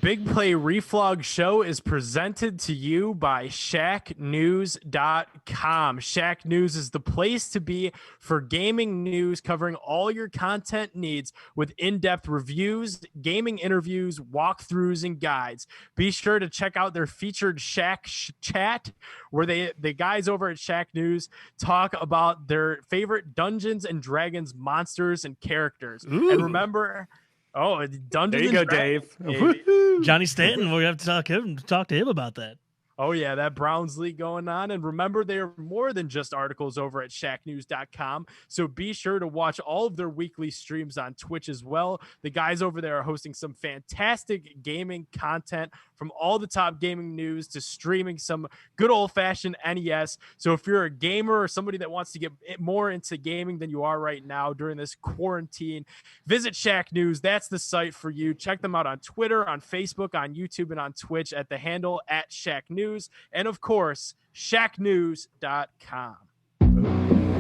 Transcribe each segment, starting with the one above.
Big Play Reflog Show is presented to you by shacknews.com. Shack News is the place to be for gaming news, covering all your content needs with in-depth reviews, gaming interviews, walkthroughs, and guides. Be sure to check out their featured Shack chat, where the guys over at Shack News talk about their favorite Dungeons and Dragons monsters and characters. Ooh. And remember... Oh, Dungeons there you and go, Dragons. Dave. Johnny Stanton, we have to talk to him about that. Oh, yeah, that Browns League going on. And remember, they are more than just articles over at shacknews.com. So be sure to watch all of their weekly streams on Twitch as well. The guys over there are hosting some fantastic gaming content, from all the top gaming news to streaming some good old-fashioned NES. So if you're a gamer or somebody that wants to get more into gaming than you are right now during this quarantine, visit Shack News. That's the site for you. Check them out on Twitter, on Facebook, on YouTube, and on Twitch at the handle at Shack News. And of course, shacknews.com.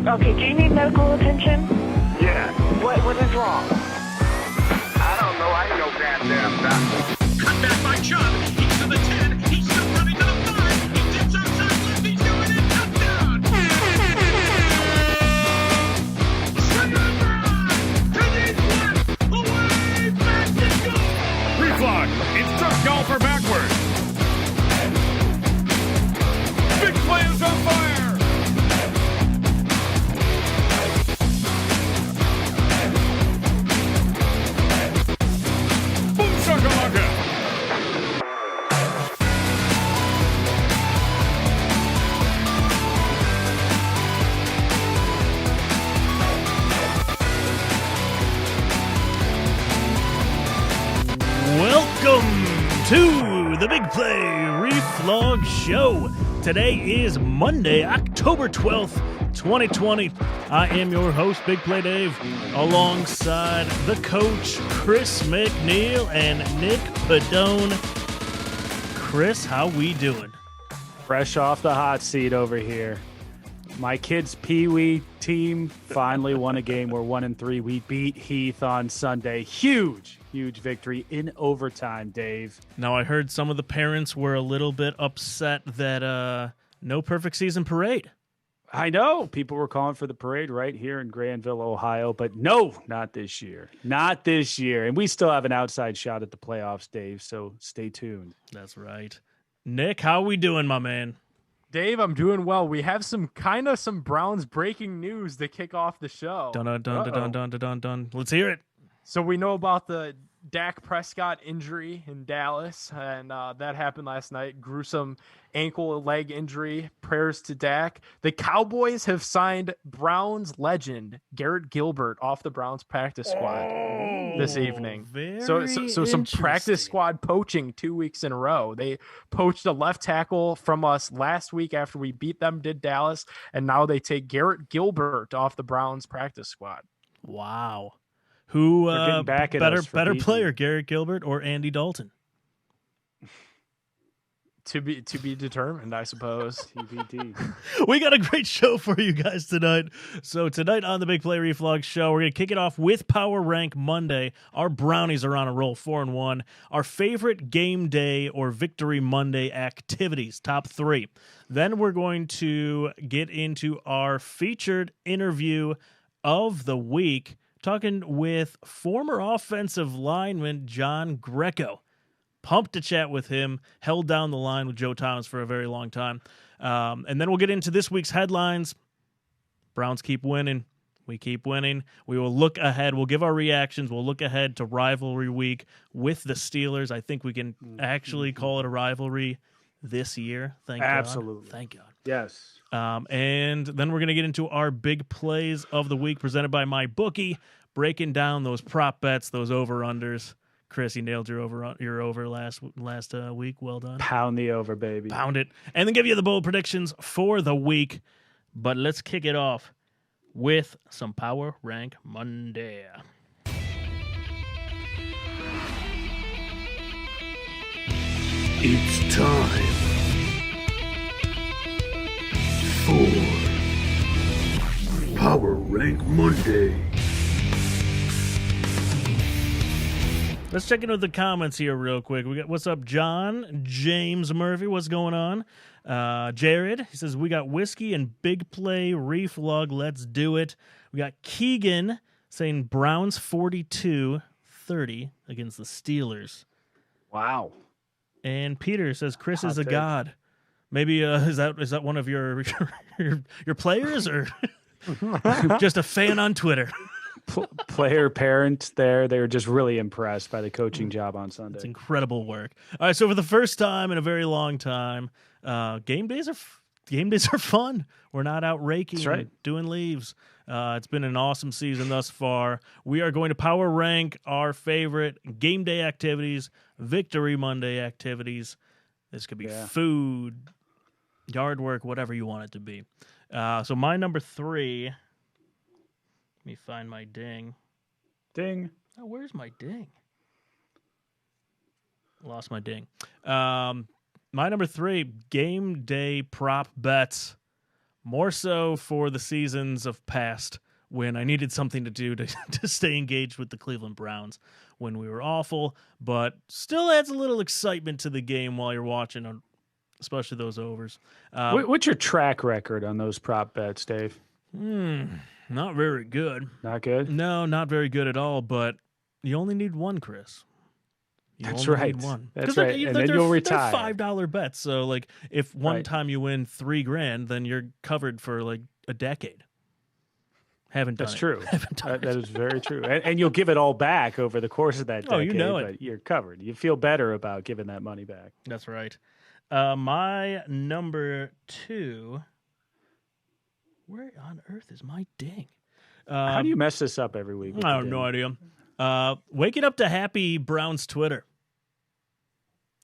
Okay, do you need medical attention? Yeah. What is wrong? I don't know. I ain't no goddamn doctor. Cut back by Chubb. He's to the 10. He's still running to the 5. He dips outside left. He's doing it. Touchdown. Swing on Brown. To the left. Away. Back to goal. Reflog. Instruct golfer backwards. Big Play is on fire. Boom shakalaka. Welcome to the Big Play Reflog Show. Today is Monday, October 12th, 2020. I am your host, Big Play Dave, alongside the coach, Chris McNeil, and Nick Padone. Chris, how we doing? Fresh off the hot seat over here. My kids' Pee-wee team finally won a game. We're 1-3. We beat Heath on Sunday. Huge victory in overtime, Dave. Now, I heard some of the parents were a little bit upset that no perfect season parade. I know. People were calling for the parade right here in Granville, Ohio, but no, not this year. Not this year. And we still have an outside shot at the playoffs, Dave, so stay tuned. That's right. Nick, how we doing, my man? Dave, I'm doing well. We have some Browns breaking news to kick off the show. Dun dun dun dun dun dun dun dun. Let's hear it. So we know about the Dak Prescott injury in Dallas, and that happened last night. Gruesome ankle, leg injury. Prayers to Dak. The Cowboys have signed Browns legend Garrett Gilbert off the Browns practice squad this evening. So some practice squad poaching 2 weeks in a row. They poached a left tackle from us last week after we beat them, did Dallas, and now they take Garrett Gilbert off the Browns practice squad. Wow. Who better player, Garrett Gilbert or Andy Dalton? To be determined, I suppose. TBD. We got a great show for you guys tonight. So tonight on the Big Play Reflog Show, we're going to kick it off with Power Rank Monday. Our Brownies are on a roll, 4-1. Our favorite game day or Victory Monday activities, top 3. Then we're going to get into our featured interview of the week, talking with former offensive lineman John Greco. Pumped to chat with him. Held down the line with Joe Thomas for a very long time. And then we'll get into this week's headlines. Browns keep winning. We keep winning. We will look ahead. We'll give our reactions. We'll look ahead to rivalry week with the Steelers. I think we can actually call it a rivalry this year. Thank God. Absolutely. Thank God. Yes. And then we're going to get into our big plays of the week presented by MyBookie, breaking down those prop bets, those over-unders. Chris, you nailed your over last week. Well done. Pound the over, baby. Pound it. And then give you the bold predictions for the week. But let's kick it off with some Power Rank Monday. It's time for Power Rank Monday. Let's check in with the comments here real quick. We got what's up, John James Murphy. What's going on? Jared, he says we got whiskey and big play reflug. Let's do it. We got Keegan saying Browns 42-30 against the Steelers. Wow. And Peter says Chris Hot is a take. god. Maybe is that one of your your players or just a fan on Twitter? Player parent there, they were just really impressed by the coaching job on Sunday. It's incredible work. All right, so for the first time in a very long time, game days are fun. We're not out raking, That's right. and doing leaves. It's been an awesome season thus far. We are going to power rank our favorite game day activities, Victory Monday activities. This could be food, yard work, whatever you want it to be. So my number 3. Let me find my ding. Ding. Oh, where's my ding? Lost my ding. My number 3, game day prop bets. More so for the seasons of past when I needed something to do to stay engaged with the Cleveland Browns when we were awful, but still adds a little excitement to the game while you're watching, especially those overs. What's your track record on those prop bets, Dave? Not very good. Not good? No, not very good at all, but you only need one, Chris. You That's only right. need one. That's 'Cause right. And then you'll retire. They're $5 bets. So, like, if one Right. time you win $3,000, then you're covered for like a decade. Haven't done That's it. true. Haven't done That is very true. And you'll give it all back over the course of that decade. Oh, you know it. But you're covered. You feel better about giving that money back. That's right. My number 2. Where on earth is my ding? How do you mess this up every week? with I the have no ding? idea. Waking up to Happy Browns Twitter.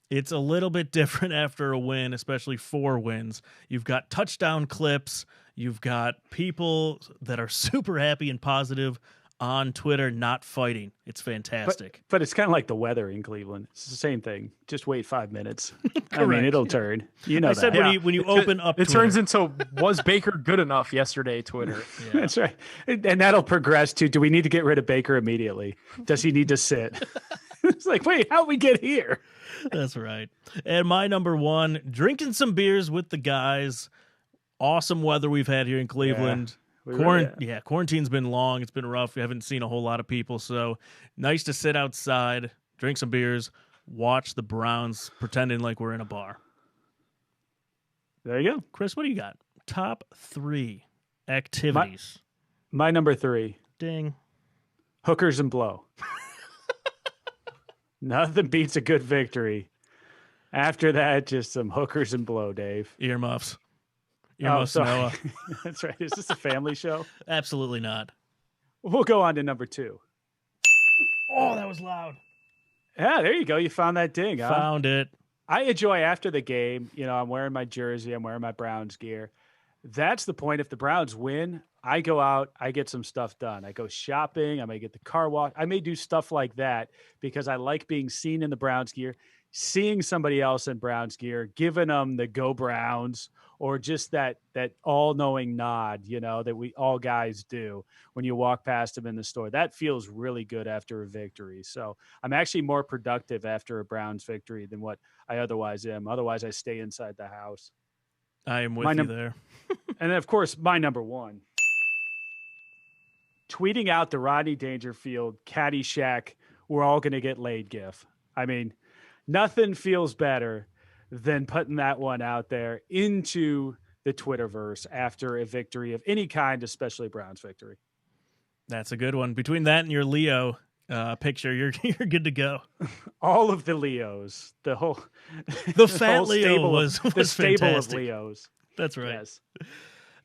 It's a little bit different after a win, especially 4 wins. You've got touchdown clips. You've got people that are super happy and positive on Twitter, not fighting. It's fantastic. But it's kind of like the weather in Cleveland. It's the same thing. Just wait 5 minutes. I Correct. mean, it'll turn. You know I said that. when you open up it Twitter. turns into was Baker good enough yesterday? Twitter. Yeah. That's right. And that'll progress to, do we need to get rid of Baker immediately? Does he need to sit? It's like, wait, how'd we get here? That's right. And my number 1, drinking some beers with the guys. Awesome weather we've had here in Cleveland. We really have. Quarantine's been long. It's been rough. We haven't seen a whole lot of people. So nice to sit outside, drink some beers, watch the Browns pretending like we're in a bar. There you go. Chris, what do you got? Top 3 activities. My number 3, Ding. hookers and blow. Nothing beats a good victory. After that, just some hookers and blow, Dave. Earmuffs. Oh, Earmuffs, sorry. Noah. That's right. Is this a family show? Absolutely not. We'll go on to number 2. Oh, that was loud. Yeah, there you go. You found that ding, huh? Found it. I enjoy after the game. You know, I'm wearing my jersey. I'm wearing my Browns gear. That's the point. If the Browns win, I go out, I get some stuff done. I go shopping. I may get the car wash. I may do stuff like that because I like being seen in the Browns gear, seeing somebody else in Browns gear, giving them the go Browns, or just that all-knowing nod, you know, that we all guys do when you walk past them in the store. That feels really good after a victory. So I'm actually more productive after a Browns victory than what I otherwise am. Otherwise, I stay inside the house. I am with you there. And then, of course, my number 1. Tweeting out the Rodney Dangerfield Caddyshack, we're all going to get laid gif. I mean, nothing feels better than putting that one out there into the Twitterverse after a victory of any kind, especially Browns victory. That's a good one. Between that and your Leo picture, you're good to go. All of the Leos, the whole The fat whole Leo stable was the stable fantastic. of Leos. That's right. Yes.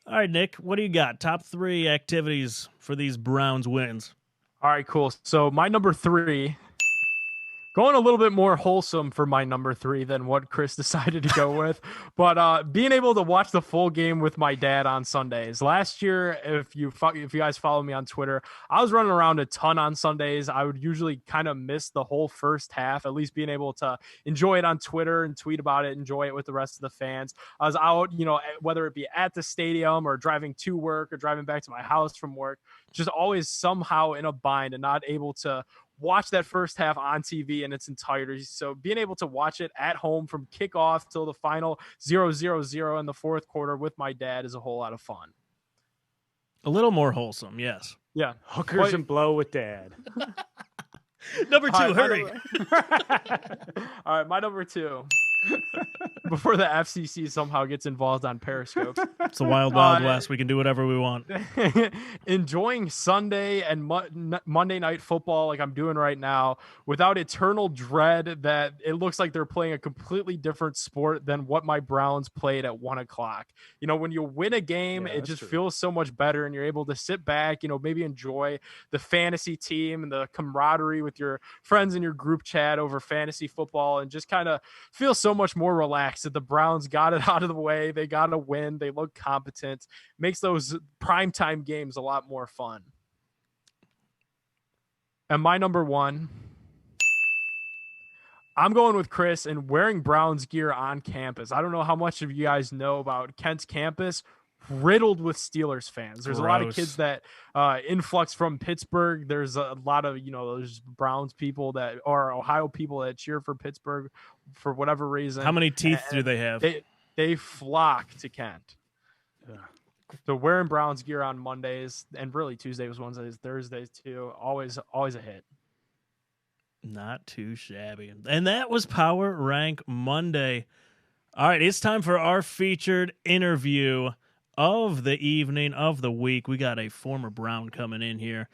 All right, Nick, what do you got? Top 3 activities for these Browns wins. All right, cool. So my number 3, going a little bit more wholesome for my number 3 than what Chris decided to go with, but being able to watch the full game with my dad on Sundays. Last year, if you guys follow me on Twitter, I was running around a ton on Sundays. I would usually kind of miss the whole first half, at least being able to enjoy it on Twitter and tweet about it, enjoy it with the rest of the fans. I was out, you know, whether it be at the stadium or driving to work or driving back to my house from work, just always somehow in a bind and not able to watch that first half on TV in its entirety. So being able to watch it at home from kickoff till the final 0-0-0 in the fourth quarter with my dad is a whole lot of fun. A little more wholesome, yes. Yeah. Hookers and blow with dad. Number 2, hurry. All right, my number 2. Before the FCC somehow gets involved on Periscope. It's the wild west. We can do whatever we want. Enjoying Sunday and Monday night football like I'm doing right now without eternal dread that it looks like they're playing a completely different sport than what my Browns played at 1:00. You know, when you win a game, it just feels so much better and you're able to sit back, you know, maybe enjoy the fantasy team and the camaraderie with your friends in your group chat over fantasy football and just kind of feel so much more relaxed that the Browns got it out of the way. They got a win. They look competent. Makes those primetime games a lot more fun. And my number 1, I'm going with Chris and wearing Browns gear on campus. I don't know how much of you guys know about Kent's campus, riddled with Steelers fans. There's a lot of kids that influx from Pittsburgh. There's a lot of, you know, there's Browns people that are Ohio people that cheer for Pittsburgh for whatever reason. How many teeth do they have? They flock to Kent. Yeah. So wearing Browns gear on Mondays and really Tuesdays, Wednesdays, Thursdays too. Always a hit. Not too shabby. And that was Power Rank Monday. All right, it's time for our featured interview of the evening, of the week. We got a former Brown coming in here.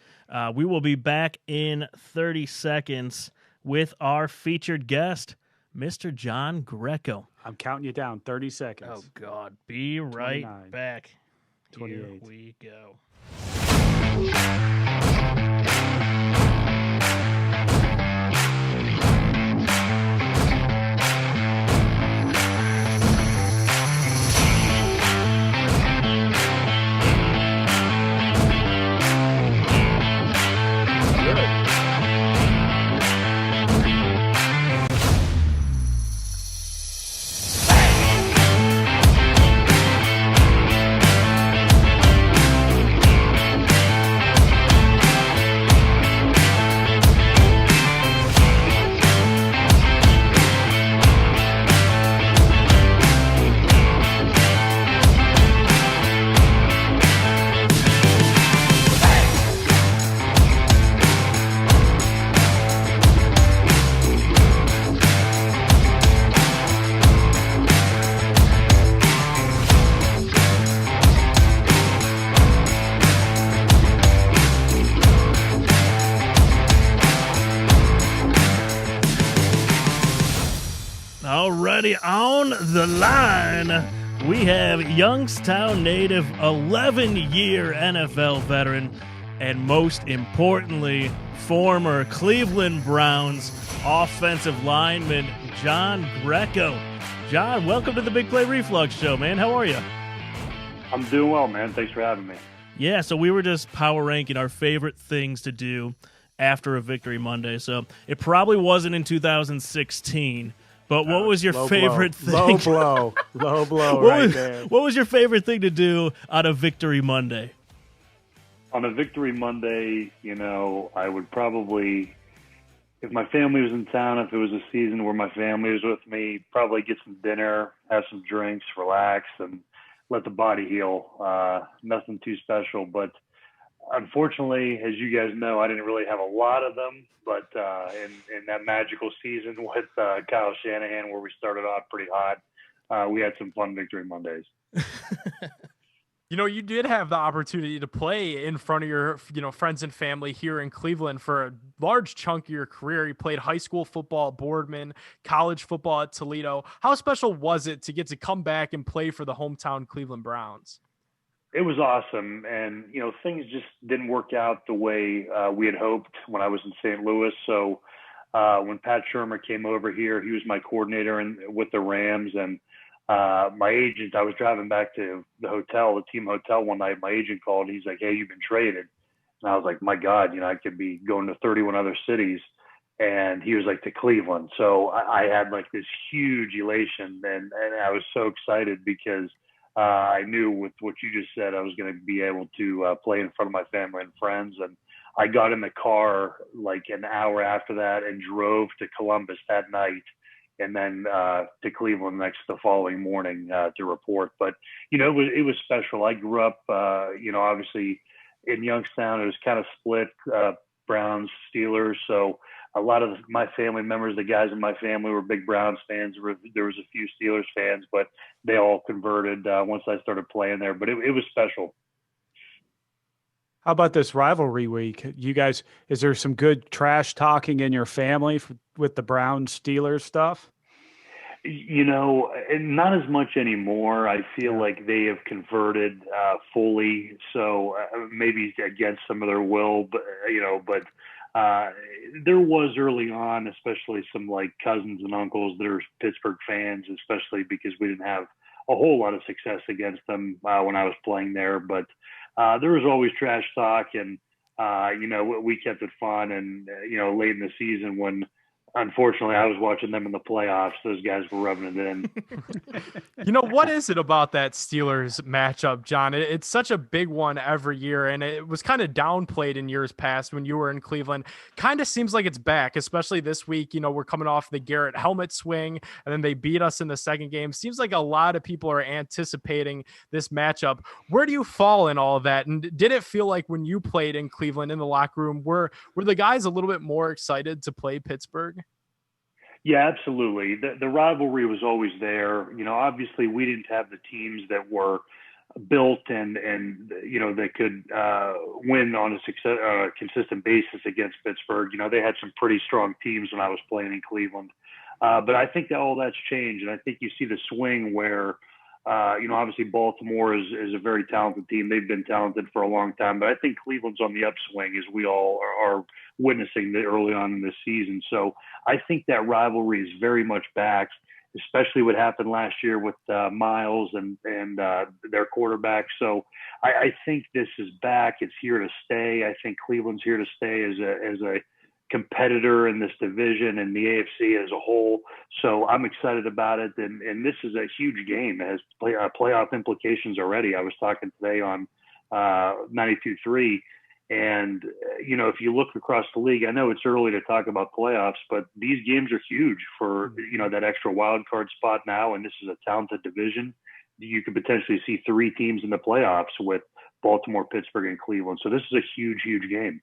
We will be back in 30 seconds with our featured guest, Mr. John Greco. I'm counting you down. 30 seconds. Oh, God. Be right 29, back. 28. Here we go. Already on the line, we have Youngstown native, 11-year NFL veteran, and most importantly, former Cleveland Browns offensive lineman, John Greco. John, welcome to the Big Play Reflux Show, man. How are you? I'm doing well, man. Thanks for having me. Yeah, so we were just power ranking our favorite things to do after a Victory Monday. So it probably wasn't in 2016. But what was your favorite thing? Low blow there. What was your favorite thing to do on a Victory Monday? On a Victory Monday, you know, I would probably, if my family was in town, if it was a season where my family was with me, probably get some dinner, have some drinks, relax, and let the body heal. Nothing too special. But unfortunately, as you guys know, I didn't really have a lot of them. But in that magical season with Kyle Shanahan, where we started off pretty hot, we had some fun Victory Mondays. You know, you did have the opportunity to play in front of your, you know, friends and family here in Cleveland for a large chunk of your career. You played high school football at Boardman, college football at Toledo. How special was it to get to come back and play for the hometown Cleveland Browns? It was awesome. And, you know, things just didn't work out the way we had hoped when I was in St. Louis. So when Pat Shermer came over here, he was my coordinator with the Rams. And my agent, I was driving back to the hotel, the team hotel one night. My agent called. He's like, "Hey, you've been traded." And I was like, my God, you know, I could be going to 31 other cities. And he was like, to Cleveland. So I had like this huge elation. And I was so excited because I knew with what you just said, I was going to be able to play in front of my family and friends. And I got in the car like an hour after that and drove to Columbus that night, and then to Cleveland the following morning to report. But it was special. I grew up, obviously in Youngstown. It was kind of split, Browns, Steelers. So a lot of my family members, the guys in my family, were big Browns fans. There was a few Steelers fans, but they all converted once I started playing there. But it was special. How about this rivalry week? You guys, is there some good trash talking in your family with the Browns Steelers stuff? Not as much anymore. I feel like they have converted fully. So maybe against some of their will, but there was early on, especially some like cousins and uncles that are Pittsburgh fans, especially because we didn't have a whole lot of success against them when I was playing there. But there was always trash talk, and we kept it fun. And late in the season when unfortunately I was watching them in the playoffs, those guys were rubbing it in. What is it about that Steelers matchup, John? It's such a big one every year, and it was kind of downplayed in years past when you were in Cleveland. Kind of seems like it's back, especially this week. We're coming off the Garrett helmet swing, and then they beat us in the second game. Seems like a lot of people are anticipating this matchup. Where do you fall in all of that? And did it feel like when you played in Cleveland in the locker room, were the guys a little bit more excited to play Pittsburgh? Yeah, absolutely. The rivalry was always there. Obviously we didn't have the teams that were built and that could win on a consistent basis against Pittsburgh. They had some pretty strong teams when I was playing in Cleveland. But I think that all that's changed. And I think you see the swing where, obviously Baltimore is a very talented team. They've been talented for a long time, but I think Cleveland's on the upswing as we all are witnessing early on in this season. So I think that rivalry is very much back, especially what happened last year with Miles and their quarterback. So I think this is back. It's here to stay. I think Cleveland's here to stay as a competitor in this division and the AFC as a whole. So I'm excited about it. And this is a huge game. It has playoff implications already. I was talking today on 92.3. And, if you look across the league, I know it's early to talk about playoffs, but these games are huge for, that extra wild card spot now. And this is a talented division. You could potentially see 3 teams in the playoffs with Baltimore, Pittsburgh, and Cleveland. So this is a huge, huge game.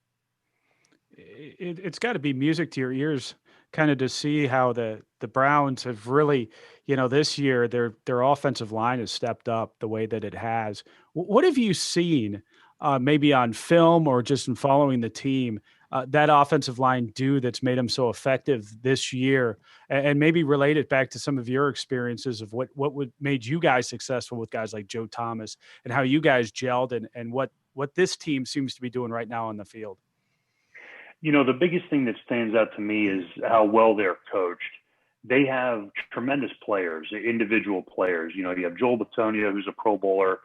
It's got to be music to your ears kind of to see how the Browns have really, this year their offensive line has stepped up the way that it has. What have you seen maybe on film or just in following the team, that offensive line do that's made them so effective this year, and maybe relate it back to some of your experiences of what made you guys successful with guys like Joe Thomas and how you guys gelled and what this team seems to be doing right now on the field? The biggest thing that stands out to me is how well they're coached. They have tremendous players, individual players. You have Joel Bitonio, who's a Pro Bowler,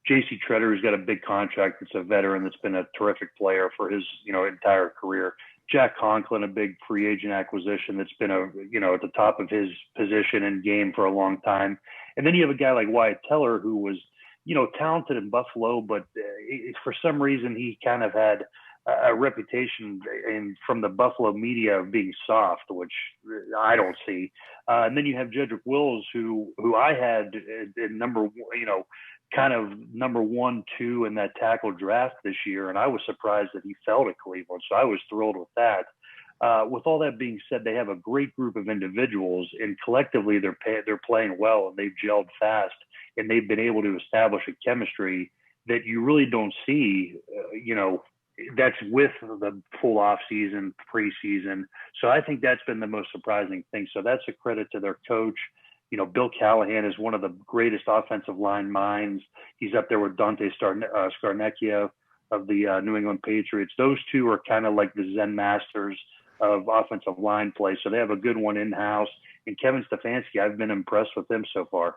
J.C. Treader, who's got a big contract. That's a veteran that's been a terrific player for his, entire career. Jack Conklin, a big free agent acquisition that's been at the top of his position and game for a long time. And then you have a guy like Wyatt Teller, who was, talented in Buffalo, but for some reason he kind of had a reputation from the Buffalo media of being soft, which I don't see. And then you have Jedrick Wills, who I had in number one, 2 in that tackle draft this year. And I was surprised that he fell to Cleveland. So I was thrilled with that. With all that being said, they have a great group of individuals, and collectively they're playing well, and they've gelled fast, and they've been able to establish a chemistry that you really don't see, that's with the full off season, preseason. So I think that's been the most surprising thing. So that's a credit to their coach. Bill Callahan is one of the greatest offensive line minds. He's up there with Dante Scarnecchia of the New England Patriots. Those two are kind of like the Zen masters of offensive line play. So they have a good one in-house. And Kevin Stefanski, I've been impressed with him so far.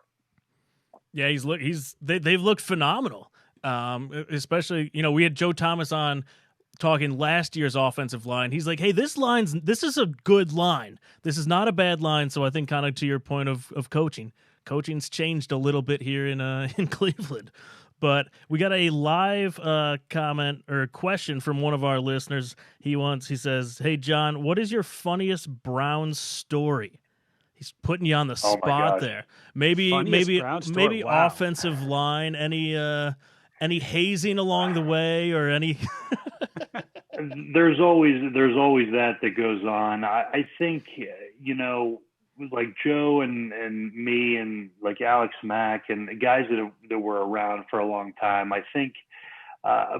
Yeah, they've looked phenomenal. Especially, we had Joe Thomas on talking last year's offensive line. He's like, hey, this is a good line. This is not a bad line. So I think kind of to your point of coaching, coaching's changed a little bit here in in Cleveland. But we got a live comment or question from one of our listeners. He says, "Hey John, what is your funniest Browns story?" He's putting you on the Oh, my spot gosh. there. Maybe Funniest Browns story? Wow. offensive line, any hazing along the way or any There's always that goes on. I think, like Joe and me and like Alex Mack and guys that were around for a long time. I think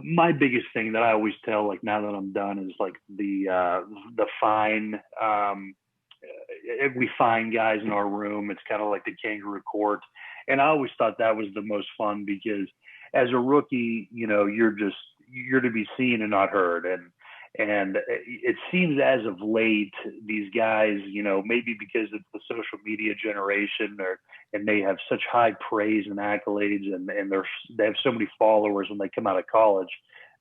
my biggest thing that I always tell, like now that I'm done, is like the fine. If we find guys in our room, it's kind of like the kangaroo court. And I always thought that was the most fun because as a rookie, you're to be seen and not heard. And it seems as of late, these guys, maybe because it's the social media generation and they have such high praise and accolades and they have so many followers when they come out of college,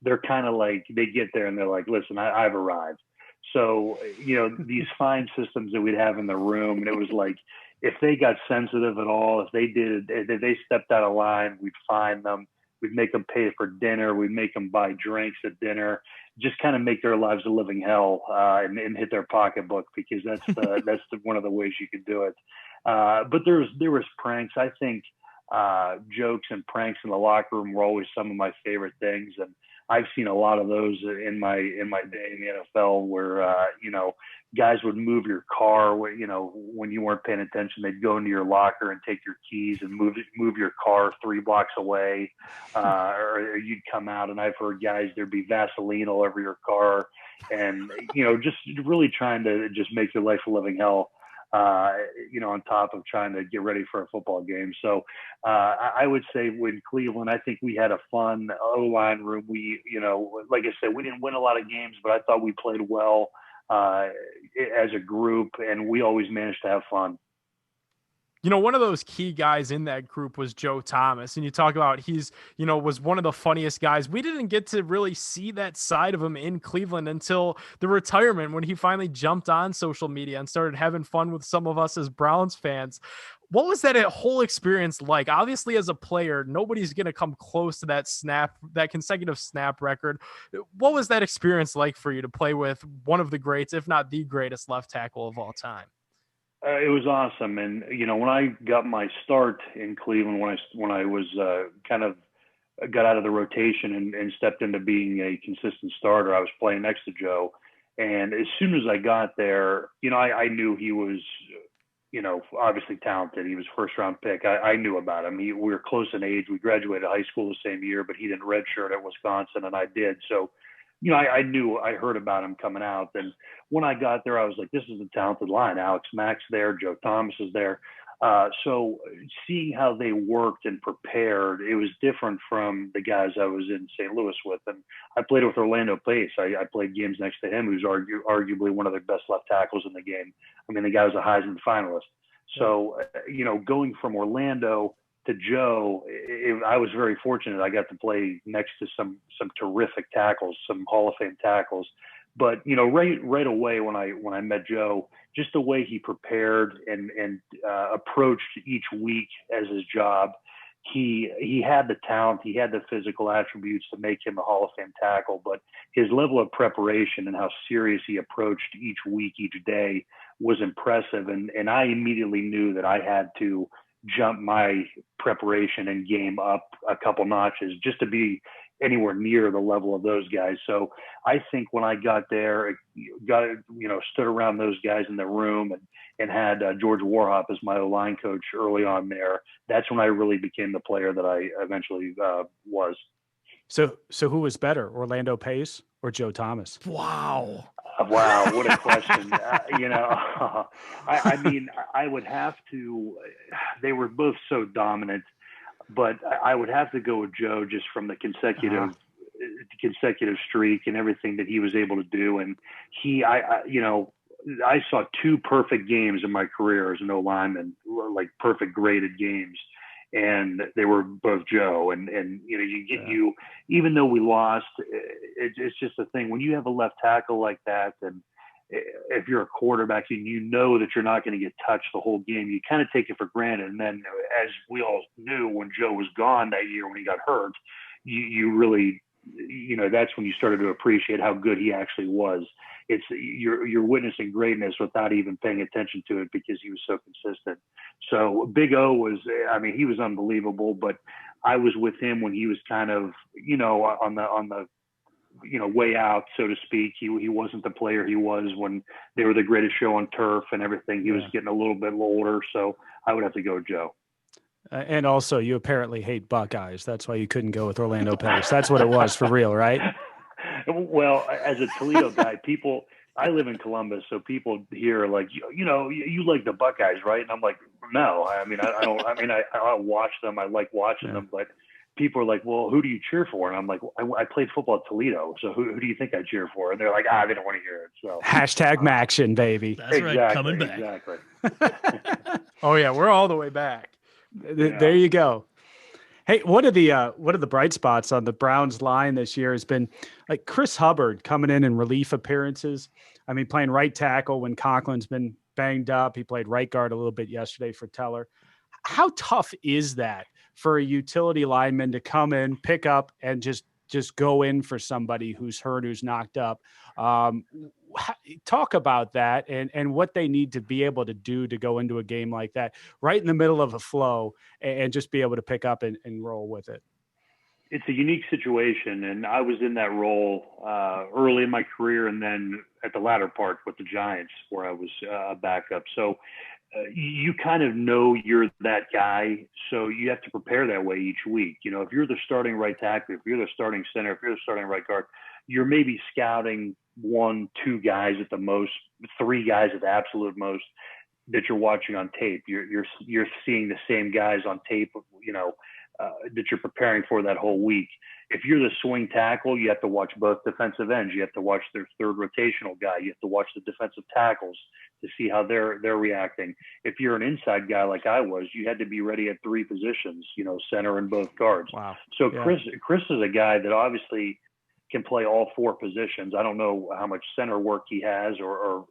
they're kind of like, they get there and they're like, listen, I've arrived. So, these fine systems that we'd have in the room, and it was like, if they got sensitive at all, if they stepped out of line, we'd fine them. We'd make them pay for dinner. We'd make them buy drinks at dinner, just kind of make their lives a living hell and hit their pocketbook, because that's one of the ways you could do it. But there was pranks. I think jokes and pranks in the locker room were always some of my favorite things. And I've seen a lot of those in my day in the NFL where, guys would move your car, when you weren't paying attention, they'd go into your locker and take your keys and move your car 3 blocks away, or you'd come out, and I've heard guys, there'd be Vaseline all over your car, and just really trying to just make your life a living hell, on top of trying to get ready for a football game. So I would say in Cleveland, I think we had a fun O-line room. We, like I said, we didn't win a lot of games, but I thought we played well as a group, and we always managed to have fun. One of those key guys in that group was Joe Thomas. And you talk about he's, was one of the funniest guys. We didn't get to really see that side of him in Cleveland until the retirement, when he finally jumped on social media and started having fun with some of us as Browns fans. What was that whole experience like? Obviously, as a player, nobody's going to come close to that consecutive snap record. What was that experience like for you to play with one of the greats, if not the greatest left tackle of all time? It was awesome. And, when I got my start in Cleveland, when I was kind of got out of the rotation and stepped into being a consistent starter, I was playing next to Joe. And as soon as I got there, I knew he was, obviously talented. He was first round pick. I knew about him. We were close in age. We graduated high school the same year, but he didn't redshirt at Wisconsin, and I did. So, I heard about him coming out. And when I got there, I was like, this is a talented line. Alex Mack's there. Joe Thomas is there. So seeing how they worked and prepared, it was different from the guys I was in St. Louis with. And I played with Orlando Pace. I played games next to him, who's arguably one of the best left tackles in the game. I mean, the guy was a Heisman finalist. So, going from Orlando to Joe, I was very fortunate. I got to play next to some terrific tackles, some Hall of Fame tackles. But right away when I met Joe, just the way he prepared and approached each week as his job, he had the talent, he had the physical attributes to make him a Hall of Fame tackle. But his level of preparation and how serious he approached each week, each day was impressive. And I immediately knew that I had to jump my preparation and game up a couple notches just to be anywhere near the level of those guys. So I think when I got there, stood around those guys in the room and had George Warhop as my line coach early on there, that's when I really became the player that I eventually was. So who was better, Orlando Pace or Joe Thomas? Wow. Wow, what a question. I mean, I would have to, they were both so dominant, but I would have to go with Joe just from the consecutive streak and everything that he was able to do. And I saw 2 perfect games in my career as an O-lineman, like perfect graded games. And they were both Joe. And even though we lost, it's just a thing when you have a left tackle like that, and if you're a quarterback and you know that you're not going to get touched the whole game, you kind of take it for granted. And then, as we all knew, when Joe was gone that year when he got hurt, you really, that's when you started to appreciate how good he actually was. It's you're witnessing greatness without even paying attention to it because he was so consistent. So Big O was, he was unbelievable, but I was with him when he was kind of, on the way out, so to speak. He wasn't the player he was when they were the greatest show on turf and everything. He was getting a little bit older, so I would have to go with Joe. And also, you apparently hate Buckeyes. That's why you couldn't go with Orlando Pace. That's what it was for real, right? Well, as a Toledo guy, I live in Columbus, so people hear like, you like the Buckeyes, right? And I'm like, no. I don't. I watch them. I like watching them, but people are like, well, who do you cheer for? And I'm like, I played football at Toledo, so who do you think I cheer for? And they're like, they don't want to hear it. So #Maction, baby. That's right, coming back. Exactly. Oh yeah, we're all the way back. There you go. Hey, one of the bright spots on the Browns line this year has been like Chris Hubbard coming in relief appearances. Playing right tackle when Conklin's been banged up. He played right guard a little bit yesterday for Teller. How tough is that for a utility lineman to come in, pick up, and just go in for somebody who's hurt, who's knocked up? Talk about that and what they need to be able to do to go into a game like that right in the middle of a flow and just be able to pick up and roll with it. It's a unique situation, and I was in that role early in my career, and then at the latter part with the Giants where I was a backup. So you kind of know you're that guy, so you have to prepare that way each week. If you're the starting right tackle, if you're the starting center, if you're the starting right guard, you're maybe scouting 1, 2 guys at the most, 3 guys at the absolute most that you're watching on tape. You're seeing the same guys on tape, that you're preparing for that whole week. If you're the swing tackle, you have to watch both defensive ends. You have to watch their third rotational guy. You have to watch the defensive tackles to see how they're reacting. If you're an inside guy like I was, you had to be ready at 3 positions, center and both guards. Wow. So Yeah. Chris is a guy that obviously can play all 4 positions. I don't know how much center work he has or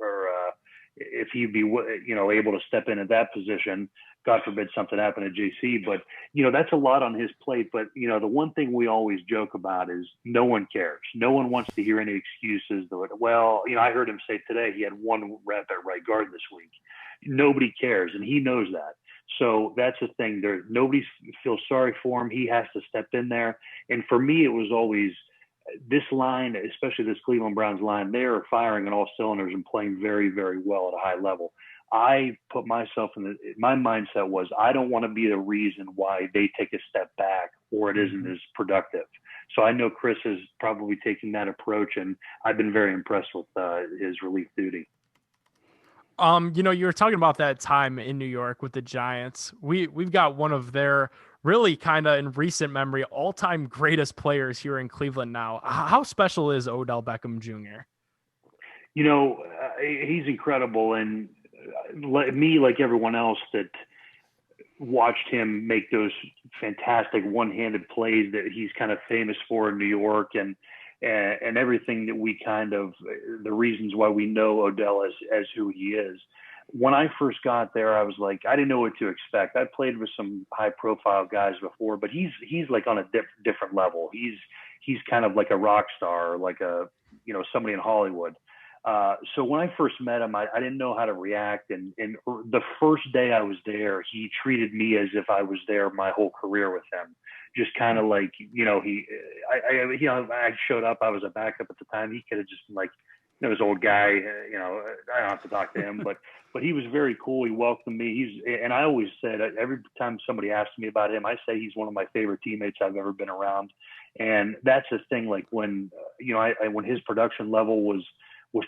if he'd be, able to step in at that position. God forbid something happened at JC, but that's a lot on his plate. But the one thing we always joke about is no one cares. No one wants to hear any excuses. Well, I heard him say today he had 1 rep at right guard this week. Nobody cares, and he knows that. So that's the thing. Nobody feels sorry for him. He has to step in there. And for me, it was always this line, especially this Cleveland Browns line. They are firing on all cylinders and playing very, very well at a high level. I put myself my mindset was I don't want to be the reason why they take a step back or it isn't as productive. So I know Chris is probably taking that approach, and I've been very impressed with his relief duty. You were talking about that time in New York with the Giants. We've got one of their really kind of in recent memory all-time greatest players here in Cleveland now. How special is Odell Beckham Jr.? He's incredible, and me, like everyone else that watched him make those fantastic one-handed plays that he's kind of famous for in New York, and everything that we kind of, the reasons why we know Odell as who he is. When I first got there, I was like, I didn't know what to expect. I played with some high-profile guys before, but he's like on a different level. He's kind of like a rock star, like somebody in Hollywood. So when I first met him, I didn't know how to react. And the first day I was there, he treated me as if I was there my whole career with him. Just kind of like, I showed up, I was a backup at the time. He could have just been like, this old guy, I don't have to talk to him, but he was very cool. He welcomed me. And I always said, every time somebody asks me about him, I say he's one of my favorite teammates I've ever been around. And that's the thing. Like when, when his production level was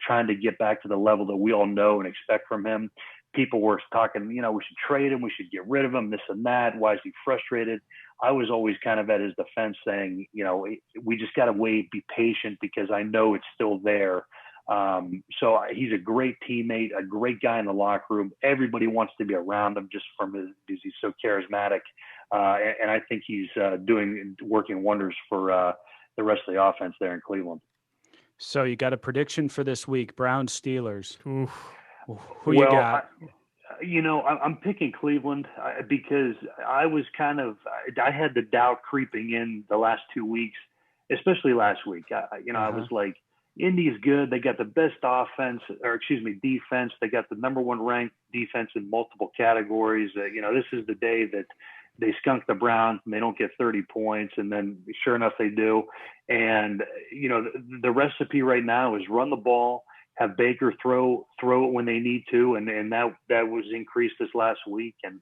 trying to get back to the level that we all know and expect from him, people were talking, we should trade him, we should get rid of him, this and that. Why is he frustrated? I was always kind of at his defense saying, we just got to wait, be patient, because I know it's still there. So he's a great teammate, a great guy in the locker room. Everybody wants to be around him just because he's so charismatic. And I think he's working wonders for the rest of the offense there in Cleveland. So you got a prediction for this week, Browns Steelers. Oof. Who you got? I'm picking Cleveland because I was I had the doubt creeping in the last 2 weeks, especially last week. I was like, Indy's good. They got the best defense. They got the number one ranked defense in multiple categories. This is the day that they skunk the Browns and they don't get 30 points. And then sure enough, they do. And, the recipe right now is run the ball, have Baker throw it when they need to. And that was increased this last week. And,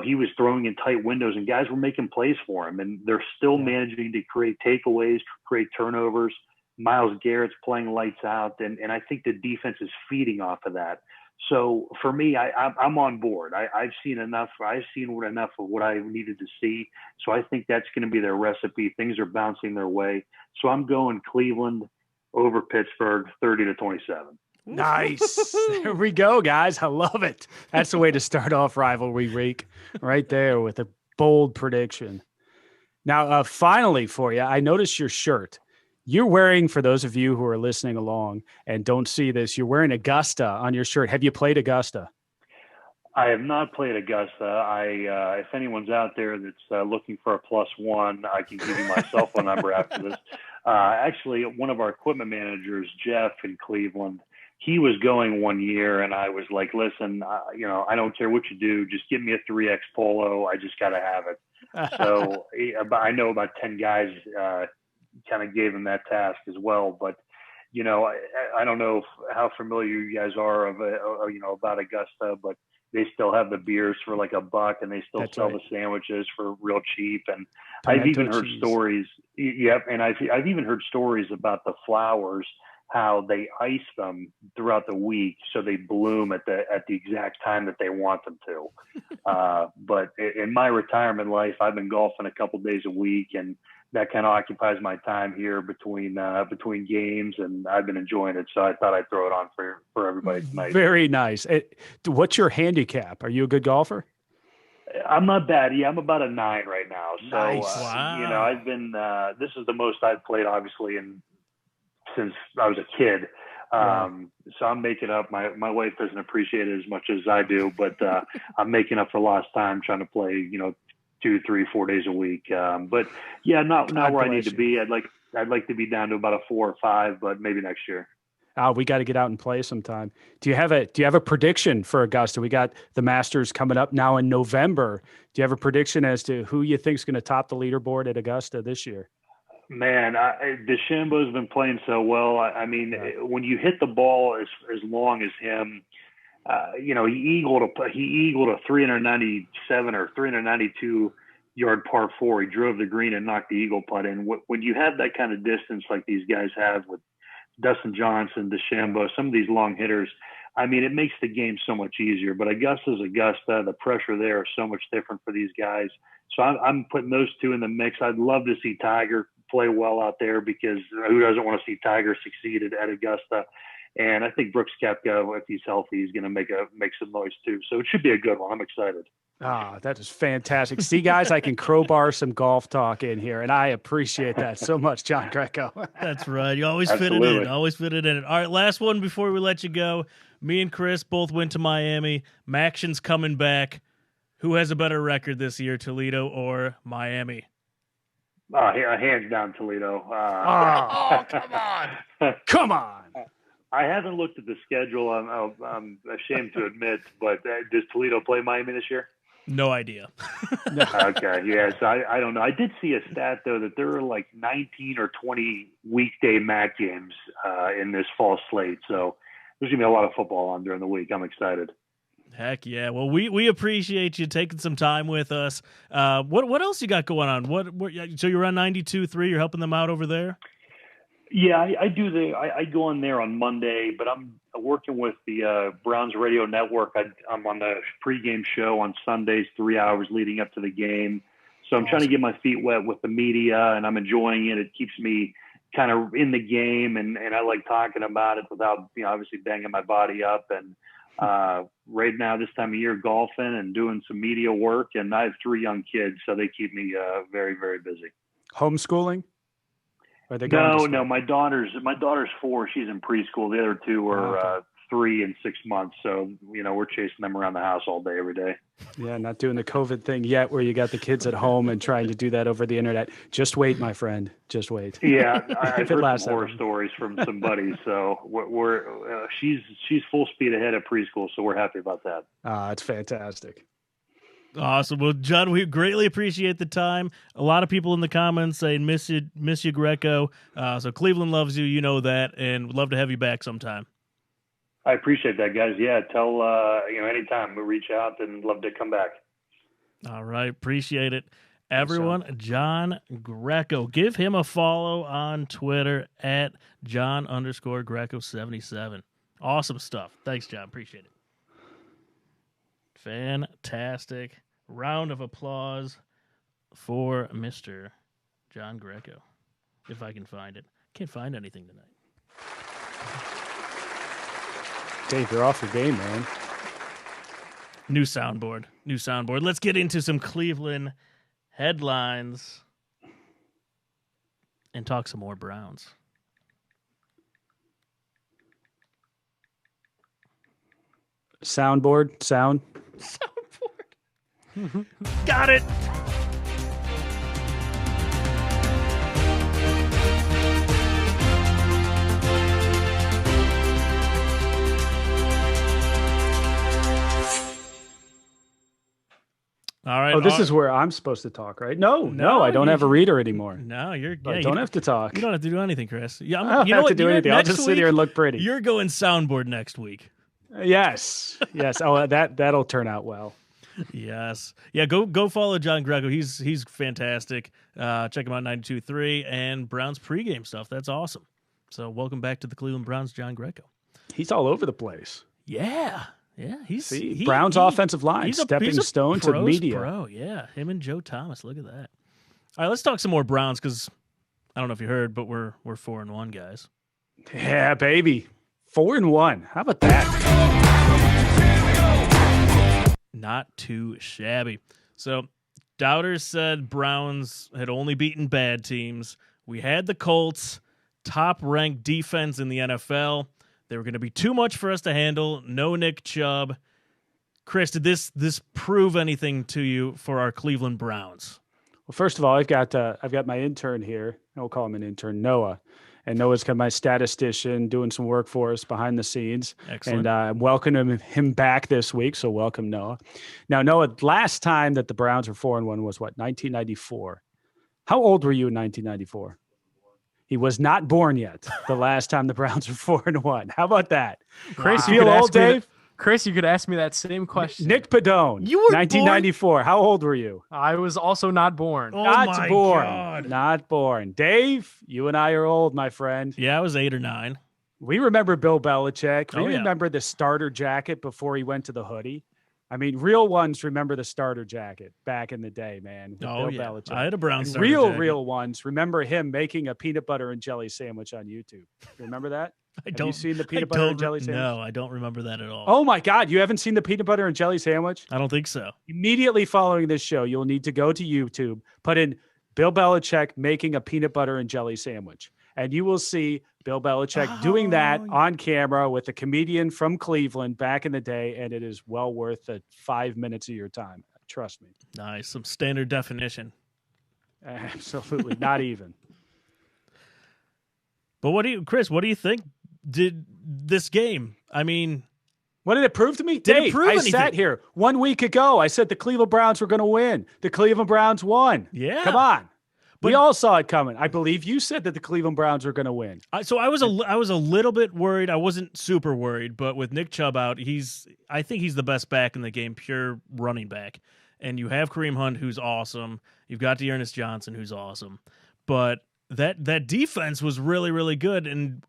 he was throwing in tight windows and guys were making plays for him. And they're still managing to create takeaways, create turnovers. Myles Garrett's playing lights out. And I think the defense is feeding off of that. So for me, I'm on board. I've seen enough. I've seen enough of what I needed to see. So I think that's going to be their recipe. Things are bouncing their way. So I'm going Cleveland over Pittsburgh, 30-27. Nice. There we go, guys. I love it. That's the way to start off rivalry week, right there with a bold prediction. Now, finally for you, I noticed your shirt. You're wearing, for those of you who are listening along and don't see this, you're wearing Augusta on your shirt. Have you played Augusta? I have not played Augusta. If anyone's out there that's looking for a +1, I can give you my cell phone number after this. Actually, one of our equipment managers, Jeff in Cleveland, he was going one year, and I was like, listen, I don't care what you do. Just give me a 3X Polo. I just got to have it. So I know about 10 guys kind of gave him that task as well. But, I don't know how familiar you guys are about Augusta, but they still have the beers for like $1 and they still sell the sandwiches for real cheap. And I've even heard stories. Yep. And I've even heard stories about the flowers, how they ice them throughout the week so they bloom at the exact time that they want them to. But in my retirement life, I've been golfing a couple days a week, and that kind of occupies my time here between games, and I've been enjoying it. So I thought I'd throw it on for everybody tonight. Very nice. What's your handicap? Are you a good golfer? I'm not bad. Yeah, I'm about a 9 right now. So, nice. Wow. I've been, this is the most I've played, obviously, since I was a kid. So I'm making up. My wife doesn't appreciate it as much as I do, but I'm making up for lost time trying to play, 2, 3, 4 days a week. But yeah, not where I need to be. I'd like to be down to about a 4 or 5, but maybe next year. We got to get out and play sometime. Do you have a prediction for Augusta? We got the Masters coming up now in November. Do you have a prediction as to who you think is going to top the leaderboard at Augusta this year? Man, DeChambeau's been playing so well. When you hit the ball as long as him, he eagled a 397 or 392 yard par 4. He drove the green and knocked the eagle putt in. When you have that kind of distance like these guys have with Dustin Johnson, DeChambeau, some of these long hitters, it makes the game so much easier. But Augusta's Augusta. The pressure there is so much different for these guys. So I'm putting those two in the mix. I'd love to see Tiger play well out there, because who doesn't want to see Tiger succeed at Augusta? And I think Brooks Koepka, if he's healthy, he's going to make some noise too. So it should be a good one. I'm excited. That is fantastic. See, guys, I can crowbar some golf talk in here, and I appreciate that so much, John Greco. That's right. You always fit it in. Always fit it in. All right, last one before we let you go. Me and Chris both went to Miami. Maction's coming back. Who has a better record this year, Toledo or Miami? Hands down, Toledo. Come on. Come on. I haven't looked at the schedule. I'm ashamed to admit, but does Toledo play Miami this year? No idea. Okay, yes. I don't know. I did see a stat, though, that there are like 19 or 20 weekday MAC games in this fall slate. So there's going to be a lot of football on during the week. I'm excited. Heck yeah. Well, we appreciate you taking some time with us. What else you got going on? So you're on 92.3. You're helping them out over there? Yeah, I do. I go on there on Monday, but I'm working with the Browns Radio Network. I'm on the pregame show on Sundays, 3 hours leading up to the game. So I'm trying to get my feet wet with the media, and I'm enjoying it. It keeps me kind of in the game, and I like talking about it without, obviously banging my body up. And right now, this time of year, golfing and doing some media work. And I have 3 young kids, so they keep me very, very busy. Homeschooling? Are they going to school? No. My daughter's 4. She's in preschool. The other two are 3 and 6 months. So we're chasing them around the house all day, every day. Yeah, not doing the COVID thing yet, where you got the kids at home and trying to do that over the internet. Just wait, my friend. Just wait. Yeah, I've heard some horror stories from some buddies. So she's full speed ahead at preschool. So we're happy about that. It's fantastic. Awesome. Well, John, we greatly appreciate the time. A lot of people in the comments saying miss you, Greco. So Cleveland loves you, you know that, and would love to have you back sometime. I appreciate that, guys. Yeah, tell anytime we reach out and love to come back. All right, appreciate it, everyone. John Greco, give him a follow on Twitter at John_Greco77. Awesome stuff. Thanks, John. Appreciate it. Fantastic. Round of applause for Mr. John Greco. If I can find it. Can't find anything tonight. Dave, you're off your game, man. New soundboard. Let's get into some Cleveland headlines and talk some more Browns. Soundboard. Got it. All right. Oh, this is where I'm supposed to talk, right? No, I don't have a reader anymore. No, I don't have to talk. You don't have to do anything, Chris. Yeah, I don't have to do anything. I'll just sit here and look pretty. You're going soundboard next week. Yes. Oh, that'll turn out well. Yes. Yeah, go follow John Greco. He's fantastic. Check him out 92.3 and Browns pregame stuff. That's awesome. So welcome back to the Cleveland Browns, John Greco. He's all over the place. Yeah. Browns offensive line, stepping stone to media. Pro, yeah. Him and Joe Thomas. Look at that. All right, let's talk some more Browns because I don't know if you heard, but we're 4-1, guys. Yeah, baby. 4-1. How about that? Not too shabby. So, Doubters said Browns had only beaten bad teams. We had the Colts, top-ranked defense in the NFL. They were going to be too much for us to handle. No Nick Chubb. Chris, did this prove anything to you for our Cleveland Browns? Well, first of all, I've got my intern here. We'll call him an intern, Noah. And Noah's my statistician, doing some work for us behind the scenes. Excellent. And I'm welcoming him back this week, so welcome, Noah. Now, Noah, last time that the Browns were 4-1 was what, 1994? How old were you in 1994? He was not born yet the last time the Browns were 4-1. How about that? Chris, you feel old, Dave? Chris, you could ask me that same question. Nick Padone. You were 1994. Born? How old were you? I was also not born. Oh, not born. God. Not born. Dave, you and I are old, my friend. Yeah, I was 8 or 9. We remember Bill Belichick. We yeah. remember the starter jacket before he went to the hoodie. I mean, real ones remember the starter jacket back in the day, man. Oh, Bill yeah. Belichick. I had a Brown starter jacket. Real ones remember him making a peanut butter and jelly sandwich on YouTube. Remember that? Have you seen the peanut butter and jelly sandwich? No, I don't remember that at all. Oh, my God. You haven't seen the peanut butter and jelly sandwich? I don't think so. Immediately following this show, you'll need to go to YouTube, put in Bill Belichick making a peanut butter and jelly sandwich. And you will see Bill Belichick doing that on camera with a comedian from Cleveland back in the day, and it is well worth the 5 minutes of your time. Trust me. Nice. Some standard definition. Absolutely. Not even. But Chris, what do you think did this game? I mean, what did it prove to me? Did Dave, it prove anything? I sat here 1 week ago. I said the Cleveland Browns were going to win. The Cleveland Browns won. Yeah. Come on. But we all saw it coming. I believe you said that the Cleveland Browns were going to win. So I was a little bit worried. I wasn't super worried, but with Nick Chubb out, I think he's the best back in the game, pure running back. And you have Kareem Hunt, who's awesome. You've got Dearness Johnson, who's awesome. But that defense was really, really good. And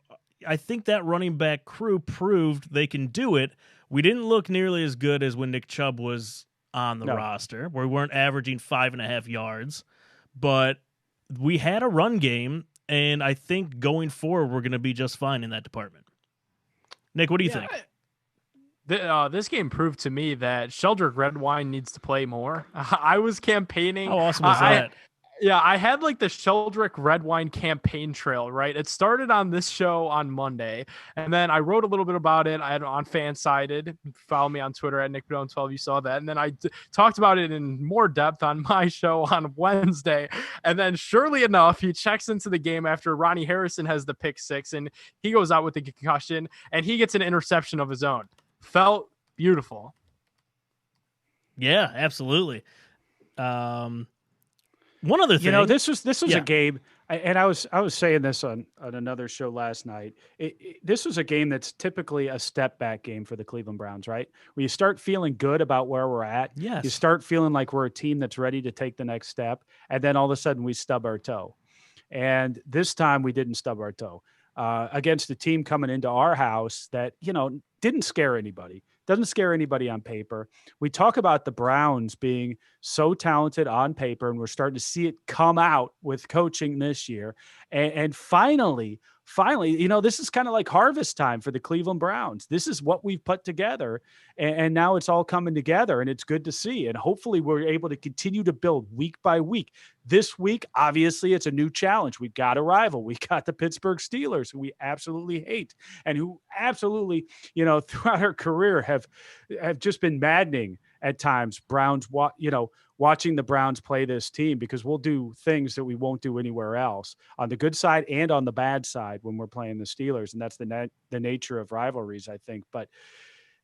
I think that running back crew proved they can do it. We didn't look nearly as good as when Nick Chubb was on the roster, where we weren't averaging 5.5 yards. But we had a run game, and I think going forward we're going to be just fine in that department. Nick, what do you think? This game proved to me that Sheldrick Redwine needs to play more. I was campaigning. How awesome was that? Yeah, I had like the Sheldrick Red Wine campaign trail, right? It started on this show on Monday, and then I wrote a little bit about it. I had on Fansided. Follow me on Twitter at NickBone12. You saw that, and then I talked about it in more depth on my show on Wednesday. And then, surely enough, he checks into the game after Ronnie Harrison has the pick six, and he goes out with the concussion, and he gets an interception of his own. Felt beautiful. Yeah, absolutely. One other thing, You know, this was Yeah. a game, and I was saying this on another show last night. This was a game that's typically a step back game for the Cleveland Browns, right? Where you start feeling good about where we're at. Yes. You start feeling like we're a team that's ready to take the next step, and then all of a sudden we stub our toe. And this time we didn't stub our toe against a team coming into our house that, you know, didn't scare anybody. Doesn't scare anybody on paper. We talk about the Browns being so talented on paper, and we're starting to see it come out with coaching this year. And finally, you know, this is kind of like harvest time for the Cleveland Browns. This is what we've put together, and now it's all coming together, and it's good to see. And hopefully we're able to continue to build week by week. This week, obviously, it's a new challenge. We've got a rival. We got the Pittsburgh Steelers, who we absolutely hate, and who absolutely, you know, throughout our career have just been maddening at times. Watching the Browns play this team, because we'll do things that we won't do anywhere else on the good side and on the bad side when we're playing the Steelers. And that's the nature of rivalries, I think. But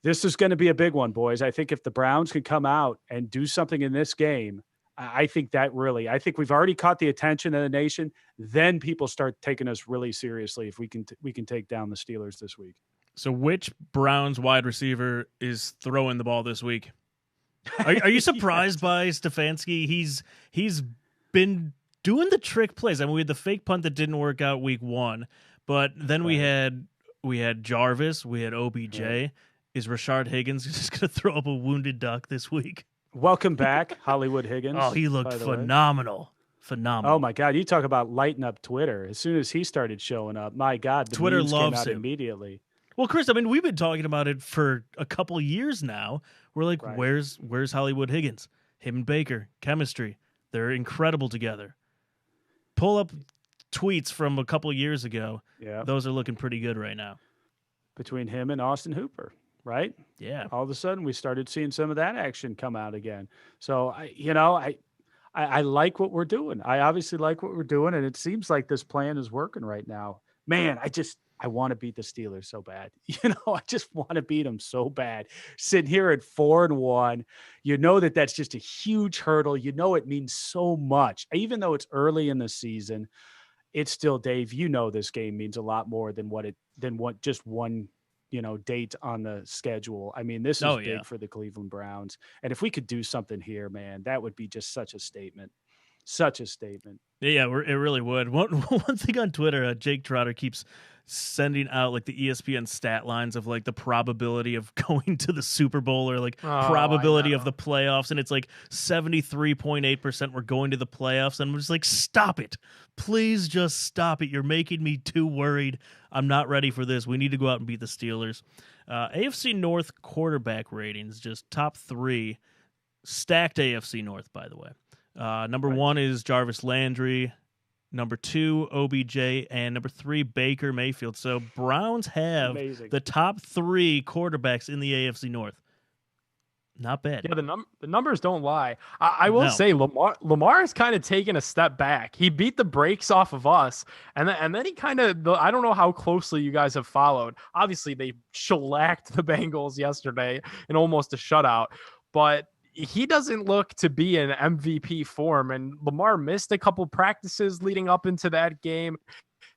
this is going to be a big one, boys. I think if the Browns can come out and do something in this game, I think we've already caught the attention of the nation. Then people start taking us really seriously if we can take down the Steelers this week. So which Browns wide receiver is throwing the ball this week? Are you surprised by Stefanski? He's been doing the trick plays. I mean, we had the fake punt that didn't work out week 1, but then we had Jarvis, we had OBJ. Right. Is Rashard Higgins just going to throw up a wounded duck this week? Welcome back, Hollywood Higgins. Oh, he looked phenomenal. Phenomenal. Oh my God, you talk about lighting up Twitter. As soon as he started showing up, my God, the Twitter memes loves came out him immediately. Well, Chris, I mean, we've been talking about it for a couple years now. We're like, right. Where's Hollywood Higgins? Him and Baker, chemistry. They're incredible together. Pull up tweets from a couple years ago. Yeah, those are looking pretty good right now. Between him and Austin Hooper, right? Yeah. All of a sudden, we started seeing some of that action come out again. So, I like what we're doing. I obviously like what we're doing, and it seems like this plan is working right now. Man, I want to beat the Steelers so bad. I just want to beat them so bad. Sitting here at 4-1, that's just a huge hurdle. It means so much. Even though it's early in the season, it's still, Dave, this game means a lot more than what just one, date on the schedule. I mean, this is big for the Cleveland Browns. And if we could do something here, man, that would be just such a statement. Such a statement. Yeah, it really would. One thing on Twitter, Jake Trotter keeps sending out like the ESPN stat lines of like the probability of going to the Super Bowl or like probability of the playoffs, and it's like 73.8% we're going to the playoffs, and I'm just like, stop it. Please just stop it. You're making me too worried. I'm not ready for this. We need to go out and beat the Steelers. AFC North quarterback ratings, just top 3. Stacked AFC North, by the way. Number 1 is Jarvis Landry. Number 2, OBJ. And number 3, Baker Mayfield. So Browns have the top 3 quarterbacks in the AFC North. Not bad. Yeah, the numbers don't lie. I will say Lamar has kind of taken a step back. He beat the brakes off of us, and then he kind of, I don't know how closely you guys have followed. Obviously, they shellacked the Bengals yesterday in almost a shutout, but he doesn't look to be in MVP form, and Lamar missed a couple practices leading up into that game.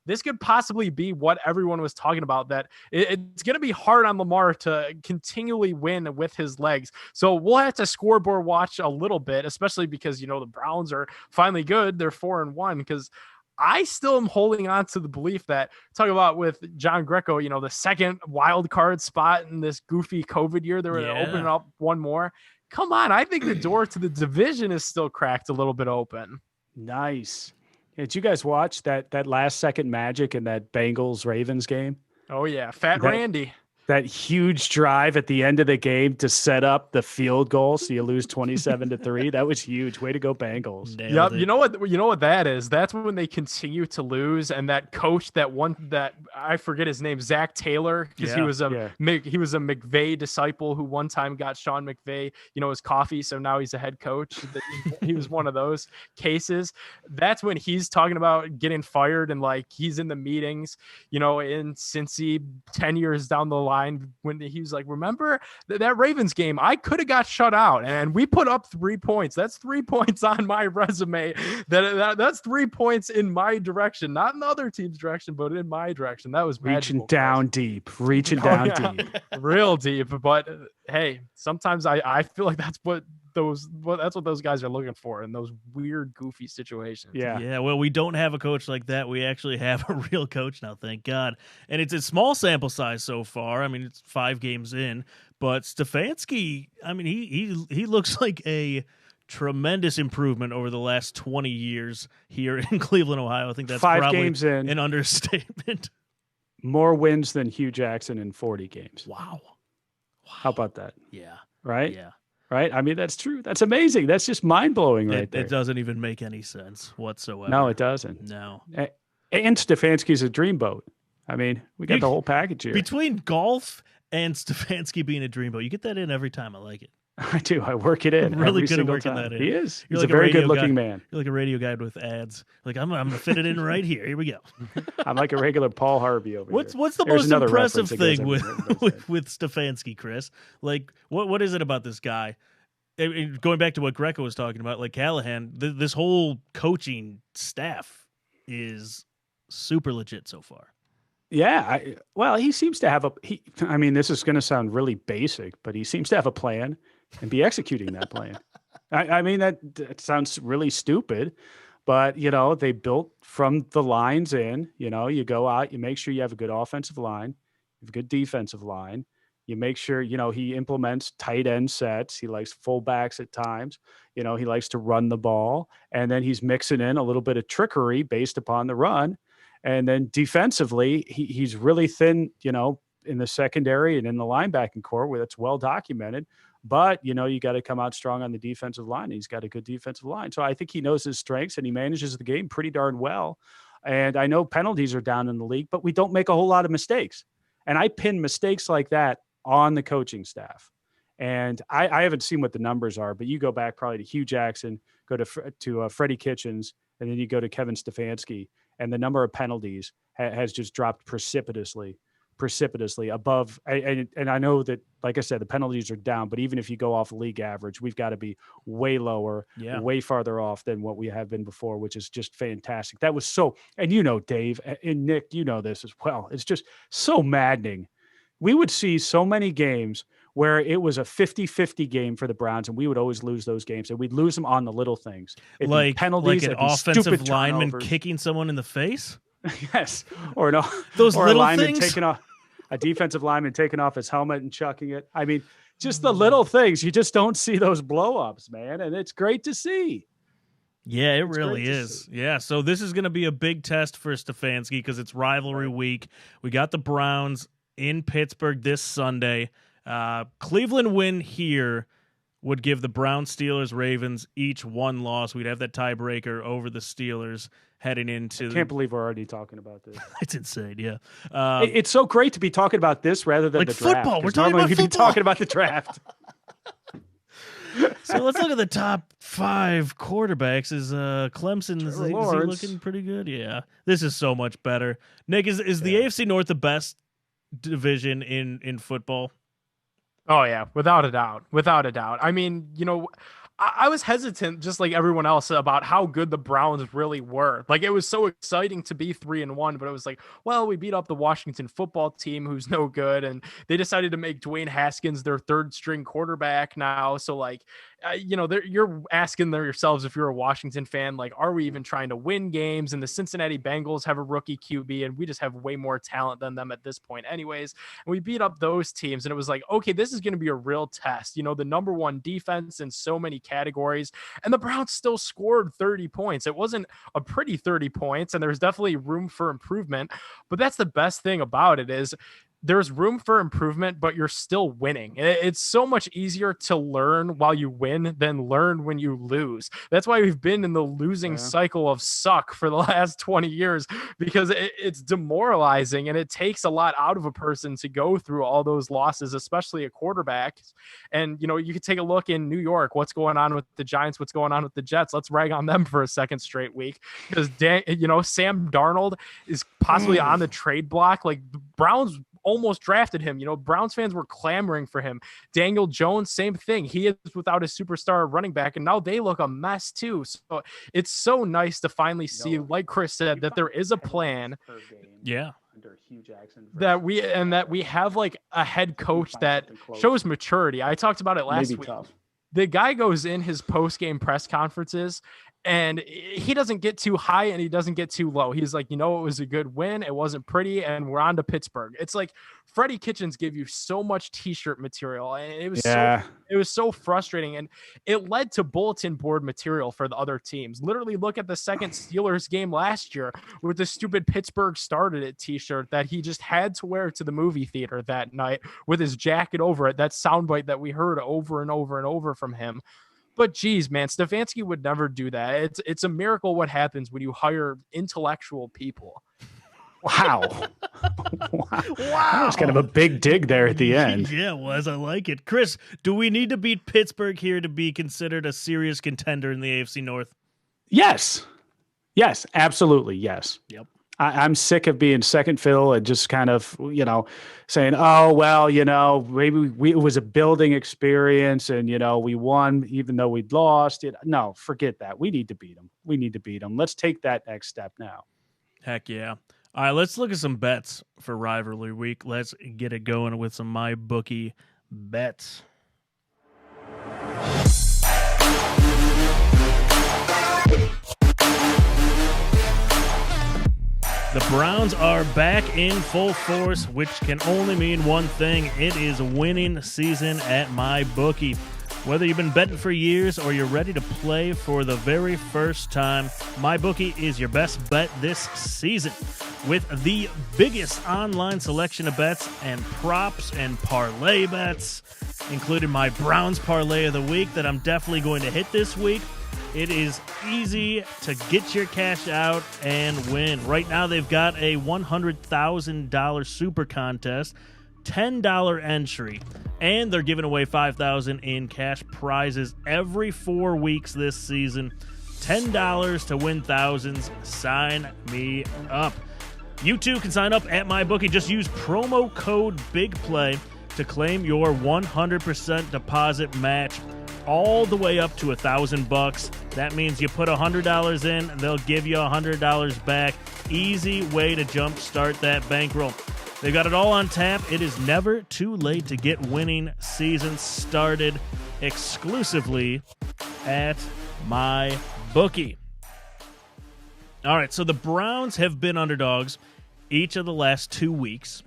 This could possibly be what everyone was talking about, that it's going to be hard on Lamar to continually win with his legs. So we'll have to scoreboard watch a little bit, especially because, the Browns are finally good. They're 4-1, because I still am holding on to the belief that, talk about with John Greco, the second wild card spot in this goofy COVID year, they were opening up one more. Come on, I think the door to the division is still cracked a little bit open. Nice. Did you guys watch that last second magic in that Bengals-Ravens game? Oh, yeah. Fat Randy. that huge drive at the end of the game to set up the field goal so you lose 27-3. That was huge. Way to go, Bengals. Nailed Yep. it. You know what that is? That's when they continue to lose, and that coach, that I forget his name, Zach Taylor, because he was a McVay disciple who one time got Sean McVay, his coffee, so now he's a head coach. He was one of those cases. That's when he's talking about getting fired, and like he's in the meetings, in Cincy 10 years down the line, when he was like, remember that Ravens game, I could have got shut out and we put up 3 points. That's 3 points on my resume. That's 3 points in my direction, not in the other team's direction, but in my direction. That was reaching down deep, deep, real deep. But hey, sometimes I feel like that's what those guys are looking for in those weird, goofy situations. Yeah. Well, we don't have a coach like that. We actually have a real coach now, thank God. And it's a small sample size so far. I mean, it's 5 games in, but Stefanski, I mean, he looks like a tremendous improvement over the last 20 years here in Cleveland, Ohio. I think that's 5 probably games in, an understatement. More wins than Hugh Jackson in 40 games. Wow. How about that? Yeah. Right? Yeah. Right? I mean, that's true. That's amazing. That's just mind-blowing right there. It doesn't even make any sense whatsoever. No, it doesn't. No. And Stefanski's a dreamboat. I mean, we got the whole package here. Between golf and Stefanski being a dreamboat, you get that in every time. I like it. I do. I work it in. I'm really every good at working time. that in. He is. You're He's like a very good-looking man. You're like a radio guy with ads. Like, I'm going to fit it in right here. Here we go. I'm like a regular Paul Harvey over What's here. What's the There's most impressive reference thing with Stefanski, Chris? Like, what is it about this guy? Going back to what Greco was talking about, like Callahan, this whole coaching staff is super legit so far. Yeah. Well, he seems to have I mean, this is going to sound really basic, but he seems to have a plan and be executing that plan. I mean, that sounds really stupid, but, they built from the lines in, you go out, you make sure you have a good offensive line, you have a good defensive line. You make sure, he implements tight end sets. He likes fullbacks at times. He likes to run the ball. And then he's mixing in a little bit of trickery based upon the run. And then defensively, he's really thin, in the secondary and in the linebacking core where that's well documented. But, you got to come out strong on the defensive line. He's got a good defensive line. So I think he knows his strengths and he manages the game pretty darn well. And I know penalties are down in the league, but we don't make a whole lot of mistakes. And I pin mistakes like that on the coaching staff. And I haven't seen what the numbers are, but you go back probably to Hugh Jackson, go to Freddie Kitchens, and then you go to Kevin Stefanski, and the number of penalties has just dropped precipitously above. And I know that, like I said, the penalties are down, but even if you go off league average, we've got to be way lower, way farther off than what we have been before, which is just fantastic. That was and Dave and Nick, this as well. It's just so maddening. We would see so many games where it was a 50-50 game for the Browns, and we would always lose those games, and we'd lose them on the little things. It'd like penalties, like an offensive lineman kicking someone in the face? Yes. Or no, those or little a lineman things? taking off a defensive lineman taking off his helmet and chucking it. I mean, just the little things. You just don't see those blow-ups, man, and it's great to see. Yeah, it really is. Yeah, so this is going to be a big test for Stefanski because it's rivalry week. We got the Browns in Pittsburgh this Sunday. Cleveland win here would give the Browns, Steelers, Ravens each one loss. We'd have that tiebreaker over the Steelers heading into. I can't believe we're already talking about this. It's insane, yeah. It's so great to be talking about this rather than like the draft. Football. We're talking about football. We'd be talking about the draft. So let's look at the top 5 quarterbacks. Is Clemson is he looking pretty good? Yeah, this is so much better. Nick, is the AFC North the best division in football? Oh yeah, without a doubt. I mean, I was hesitant, just like everyone else, about how good the Browns really were. Like, it was so exciting to be 3-1, but it was like, well, we beat up the Washington football team, who's no good, and they decided to make Dwayne Haskins their 3rd-string quarterback now. So, like, you're asking yourselves, if you're a Washington fan, like, are we even trying to win games? And the Cincinnati Bengals have a rookie QB, and we just have way more talent than them at this point anyways. And we beat up those teams, and it was like, okay, this is going to be a real test. The number 1 defense in so many categories, and the Browns still scored 30 points. It wasn't a pretty 30 points, and there's definitely room for improvement, but that's the best thing about it is there's room for improvement, but you're still winning. It's so much easier to learn while you win than learn when you lose. That's why we've been in the losing cycle of suck for the last 20 years, because it's demoralizing and it takes a lot out of a person to go through all those losses, especially a quarterback. And, you could take a look in New York, what's going on with the Giants, what's going on with the Jets. Let's rag on them for a second straight week, because Sam Darnold is possibly on the trade block. Like, the Browns almost drafted him. Browns fans were clamoring for him. Daniel Jones, same thing. He is without his superstar running back, and now they look a mess too. So it's so nice to finally see, like Chris said, that there is a plan. Yeah. That we have like a head coach that shows maturity. I talked about it last week. The guy goes in his post-game press conferences and he doesn't get too high and he doesn't get too low. He's like, it was a good win. It wasn't pretty. And we're on to Pittsburgh. It's like Freddie Kitchens gave you so much t-shirt material, and it was so frustrating. And it led to bulletin board material for the other teams. Literally look at the second Steelers game last year with the stupid Pittsburgh started it t-shirt that he just had to wear to the movie theater that night with his jacket over it. That soundbite that we heard over and over and over from him. But geez, man, Stefanski would never do that. It's a miracle what happens when you hire intellectual people. Wow. Wow. That was kind of a big dig there at the end. Yeah, it was. I like it. Chris, do we need to beat Pittsburgh here to be considered a serious contender in the AFC North? Yes. Yes, absolutely. Yes. Yep. I'm sick of being second fiddle and just kind of, saying, oh, well, maybe it was a building experience and, we won even though we'd lost. No, forget that. We need to beat them. Let's take that next step now. Heck yeah. All right, let's look at some bets for rivalry week. Let's get it going with some MyBookie bets. The Browns are back in full force, which can only mean one thing. It is winning season at MyBookie. Whether you've been betting for years or you're ready to play for the very first time, MyBookie is your best bet this season. With the biggest online selection of bets and props and parlay bets, including my Browns parlay of the week that I'm definitely going to hit this week. It is easy to get your cash out and win. Right now, they've got a $100,000 super contest, $10 entry, and they're giving away $5,000 in cash prizes every 4 weeks this season. $10 to win thousands. Sign me up. You too can sign up at MyBookie. Just use promo code BIGPLAY to claim your 100% deposit match all the way up to $1,000. That means you put $100 in, they'll give you $100 back. Easy way to jumpstart that bankroll. They've got it all on tap. It is never too late to get winning season started exclusively at MyBookie. All right, so the Browns have been underdogs each of the last 2 weeks.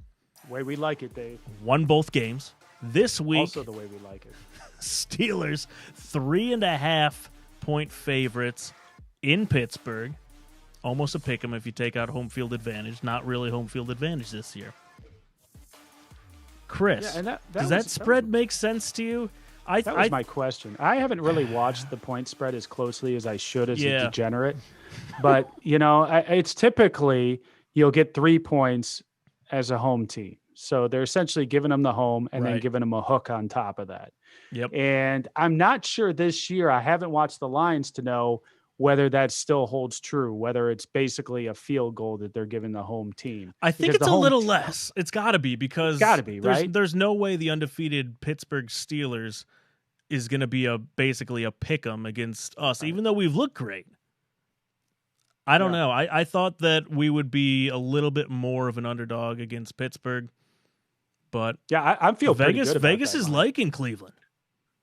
The way we like it, Dave. Won both games. This week, also the way we like it. Steelers 3.5-point favorites in Pittsburgh. Almost a pick 'em if you take out home field advantage. Not really home field advantage this year. Chris, does that spread make sense to you? That was my question. I haven't really watched the point spread as closely as I should as a degenerate. But, it's typically you'll get 3 points as a home team. So they're essentially giving them the home and then giving them a hook on top of that. Yep. And I'm not sure this year. I haven't watched the lines to know whether that still holds true, whether it's basically a field goal that they're giving the home team. I think it's a little less. It's got to be because right? There's no way the undefeated Pittsburgh Steelers is going to be basically a pick 'em against us, even though we've looked great. I don't know. I thought that we would be a little bit more of an underdog against Pittsburgh. But I feel pretty good about Vegas that is liking Cleveland.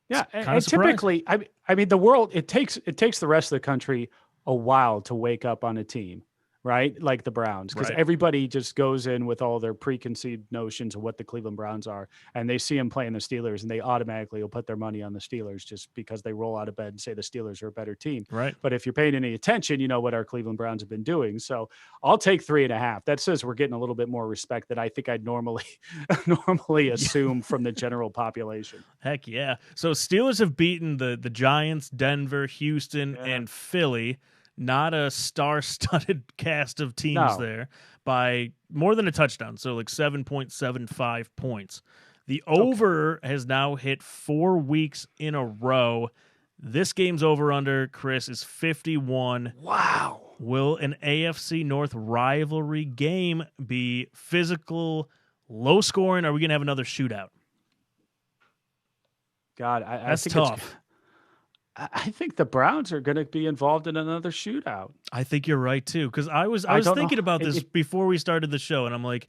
Yeah, and typically, I mean, the world it takes the rest of the country a while to wake up on a team. right? Like the Browns, because Right. everybody just goes in with all their preconceived notions of what the Cleveland Browns are, and they see them playing the Steelers, and they automatically will put their money on the Steelers just because they roll out of bed and say the Steelers are a better team. Right. But if you're paying any attention, you know what our Cleveland Browns have been doing. So I'll take 3.5. That says we're getting a little bit more respect that I think I'd normally assume from the general population. Heck yeah. So Steelers have beaten the Giants, Denver, Houston, and Philly. Not a star-studded cast of teams there by more than a touchdown. So like 7.75 points. The over has now hit 4 weeks in a row. This game's over-under, Chris, is 51. Wow. Will an AFC North rivalry game be physical, low-scoring? Are we going to have another shootout? God, That's think tough. I think the Browns are going to be involved in another shootout. I think you're right too, because I was don't thinking know. about this before we started the show, and I'm like,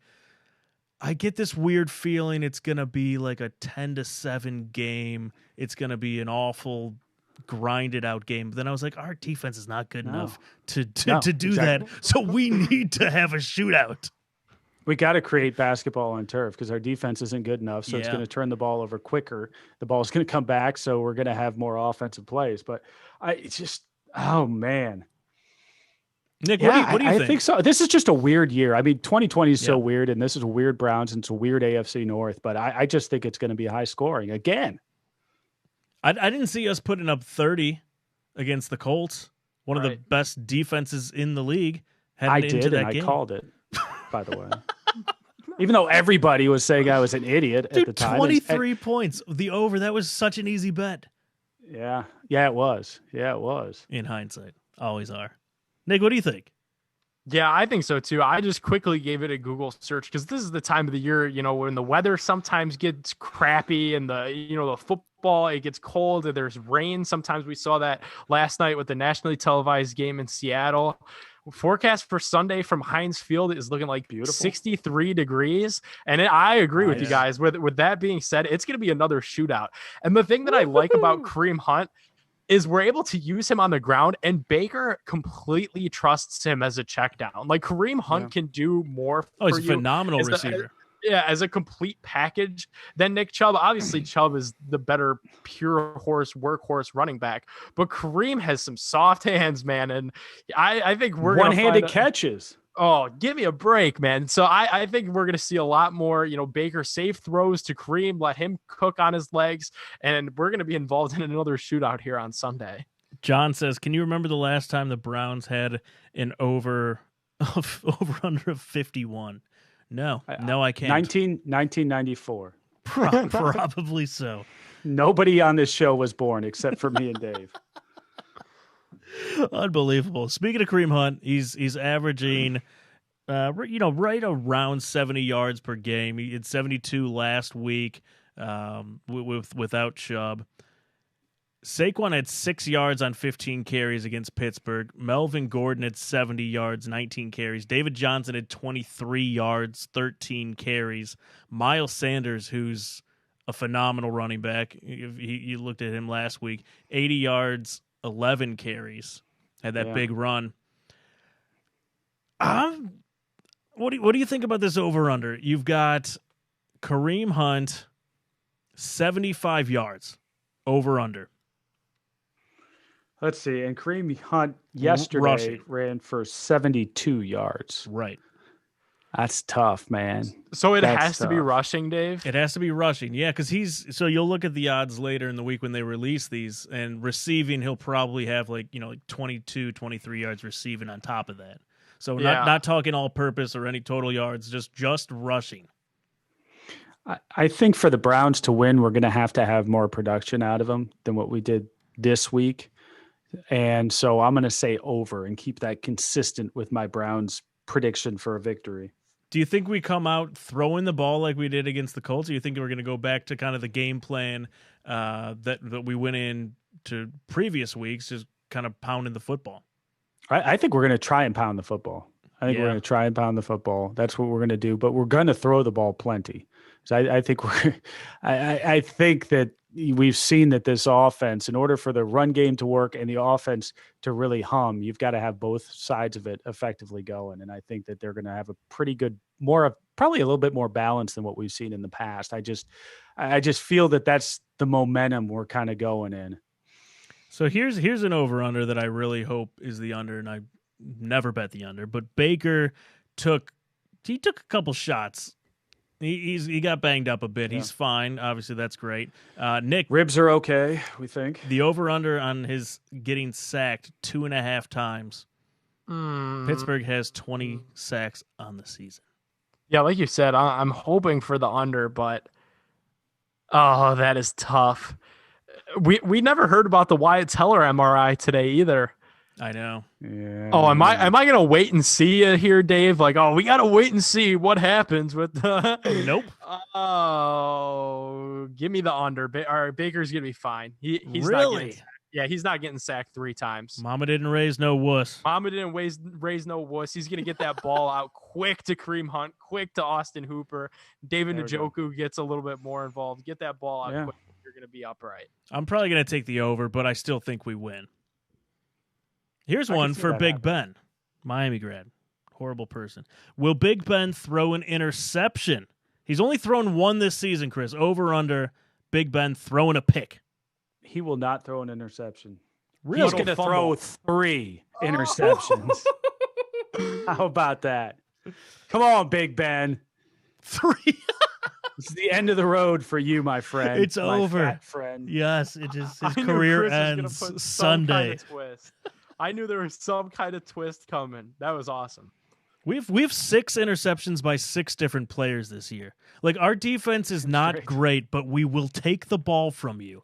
I get this weird feeling it's going to be like a 10-7 game. It's going to be an awful, grinded out game. But then I was like, our defense is not good enough to do that, so we need to have a shootout. We got to create basketball on turf because our defense isn't good enough. So it's going to turn the ball over quicker. The ball's going to come back. So we're going to have more offensive plays. But oh man. Nick, what do you think? I think so. This is just a weird year. I mean, 2020 is so weird, and this is a weird Browns, and it's a weird AFC North. But I just think it's going to be high scoring again. I didn't see us putting up 30 against the Colts, one of the best defenses in the league. I did, and I called it, by the way. Even though everybody was saying I was an idiot at the time. 23 points. The over, that was such an easy bet. Yeah. Yeah, it was. In hindsight. Always are. Nick, what do you think? Yeah, I think so too. I just quickly gave it a Google search because this is the time of the year, when the weather sometimes gets crappy and the football, it gets cold and there's rain. Sometimes we saw that last night with the nationally televised game in Seattle. Forecast for Sunday from Heinz Field is looking like beautiful 63 degrees. And I agree with you guys. With that being said, it's going to be another shootout. And the thing that I like about Kareem Hunt is we're able to use him on the ground, and Baker completely trusts him as a check down. Like Kareem Hunt can do more. He's a phenomenal receiver. As a complete package than Nick Chubb. Obviously, Chubb is the better pure horse, workhorse running back, but Kareem has some soft hands, man. And I think we're one-handed catches. Oh, give me a break, man. So I think we're going to see a lot more, Baker safe throws to Kareem, let him cook on his legs, and we're going to be involved in another shootout here on Sunday. John says, can you remember the last time the Browns had an over under of 51? No, I can't. 1994. Probably so. Nobody on this show was born except for me and Dave. Unbelievable. Speaking of Kareem Hunt, he's averaging, right around 70 yards per game. He had 72 last week without Chubb. Saquon had 6 yards on 15 carries against Pittsburgh. Melvin Gordon had 70 yards, 19 carries. David Johnson had 23 yards, 13 carries. Miles Sanders, who's a phenomenal running back, you looked at him last week, 80 yards, 11 carries, had that big run. What do you think about this over-under? You've got Kareem Hunt, 75 yards, over-under. Let's see. And Kareem Hunt yesterday ran for 72 yards. Right. That's tough, man. So it has to be rushing, Dave? It has to be rushing. Yeah, because so you'll look at the odds later in the week when they release these, and receiving, he'll probably have like 22, 23 yards receiving on top of that. So not talking all purpose or any total yards, just rushing. I think for the Browns to win, we're going to have more production out of them than what we did this week. And so I'm going to say over and keep that consistent with my Browns prediction for a victory. Do you think we come out throwing the ball like we did against the Colts? Or you think we're going to go back to kind of the game plan that we went in to previous weeks, just kind of pounding the football? I think we're going to try and pound the football. We're going to try and pound the football. That's what we're going to do. But we're going to throw the ball plenty. So I think I think that we've seen that this offense, in order for the run game to work and the offense to really hum, you've got to have both sides of it effectively going. And I think that they're going to have a pretty good, probably a little bit more balance than what we've seen in the past. I just feel that that's the momentum we're kind of going in. So here's an over-under that I really hope is the under, and I never bet the under. But Baker took a couple shots. He got banged up a bit. Yeah. He's fine. Obviously, that's great. Nick, ribs are okay, we think. The over-under on his getting sacked 2.5 times. Pittsburgh has 20 sacks on the season. Yeah, like you said, I'm hoping for the under, but that is tough. We never heard about the Wyatt Teller MRI today either. I know. Yeah. Oh, am I gonna wait and see here, Dave? Like, we gotta wait and see what happens with the. Nope. Oh, give me the under. All right, Baker's gonna be fine. He's really. He's not getting sacked 3 times. Mama didn't raise no wuss. Mama didn't raise no wuss. He's gonna get that ball out quick to Kareem Hunt, quick to Austin Hooper. David Njoku gets a little bit more involved. Get that ball out quick. You're gonna be upright. I'm probably gonna take the over, but I still think we win. Here's one for Big Ben, Miami grad, horrible person. Will Big Ben throw an interception? He's only thrown 1 this season, Chris. Over under Big Ben throwing a pick. He will not throw an interception. Really? He's going to throw 3 interceptions. How about that? Come on, Big Ben. 3. It's the end of the road for you, my friend. It's my over. Fat friend. Yes, his career ends Sunday. I knew there was some kind of twist coming. That was awesome. We have 6 interceptions by 6 different players this year. Like, our defense is not great, but we will take the ball from you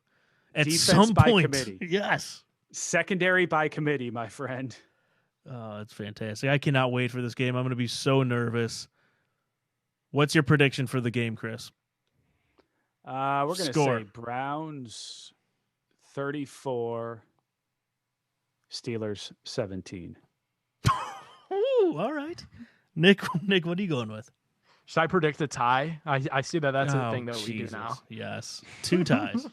at defense some by point. Committee. Yes. Secondary by committee, my friend. Oh, that's fantastic. I cannot wait for this game. I'm going to be so nervous. What's your prediction for the game, Chris? We're going to say Browns 34, Steelers 17. Ooh, all right. Nick, what are you going with? Should I predict a tie? I see that's the thing that we do now. Yes. 2 ties.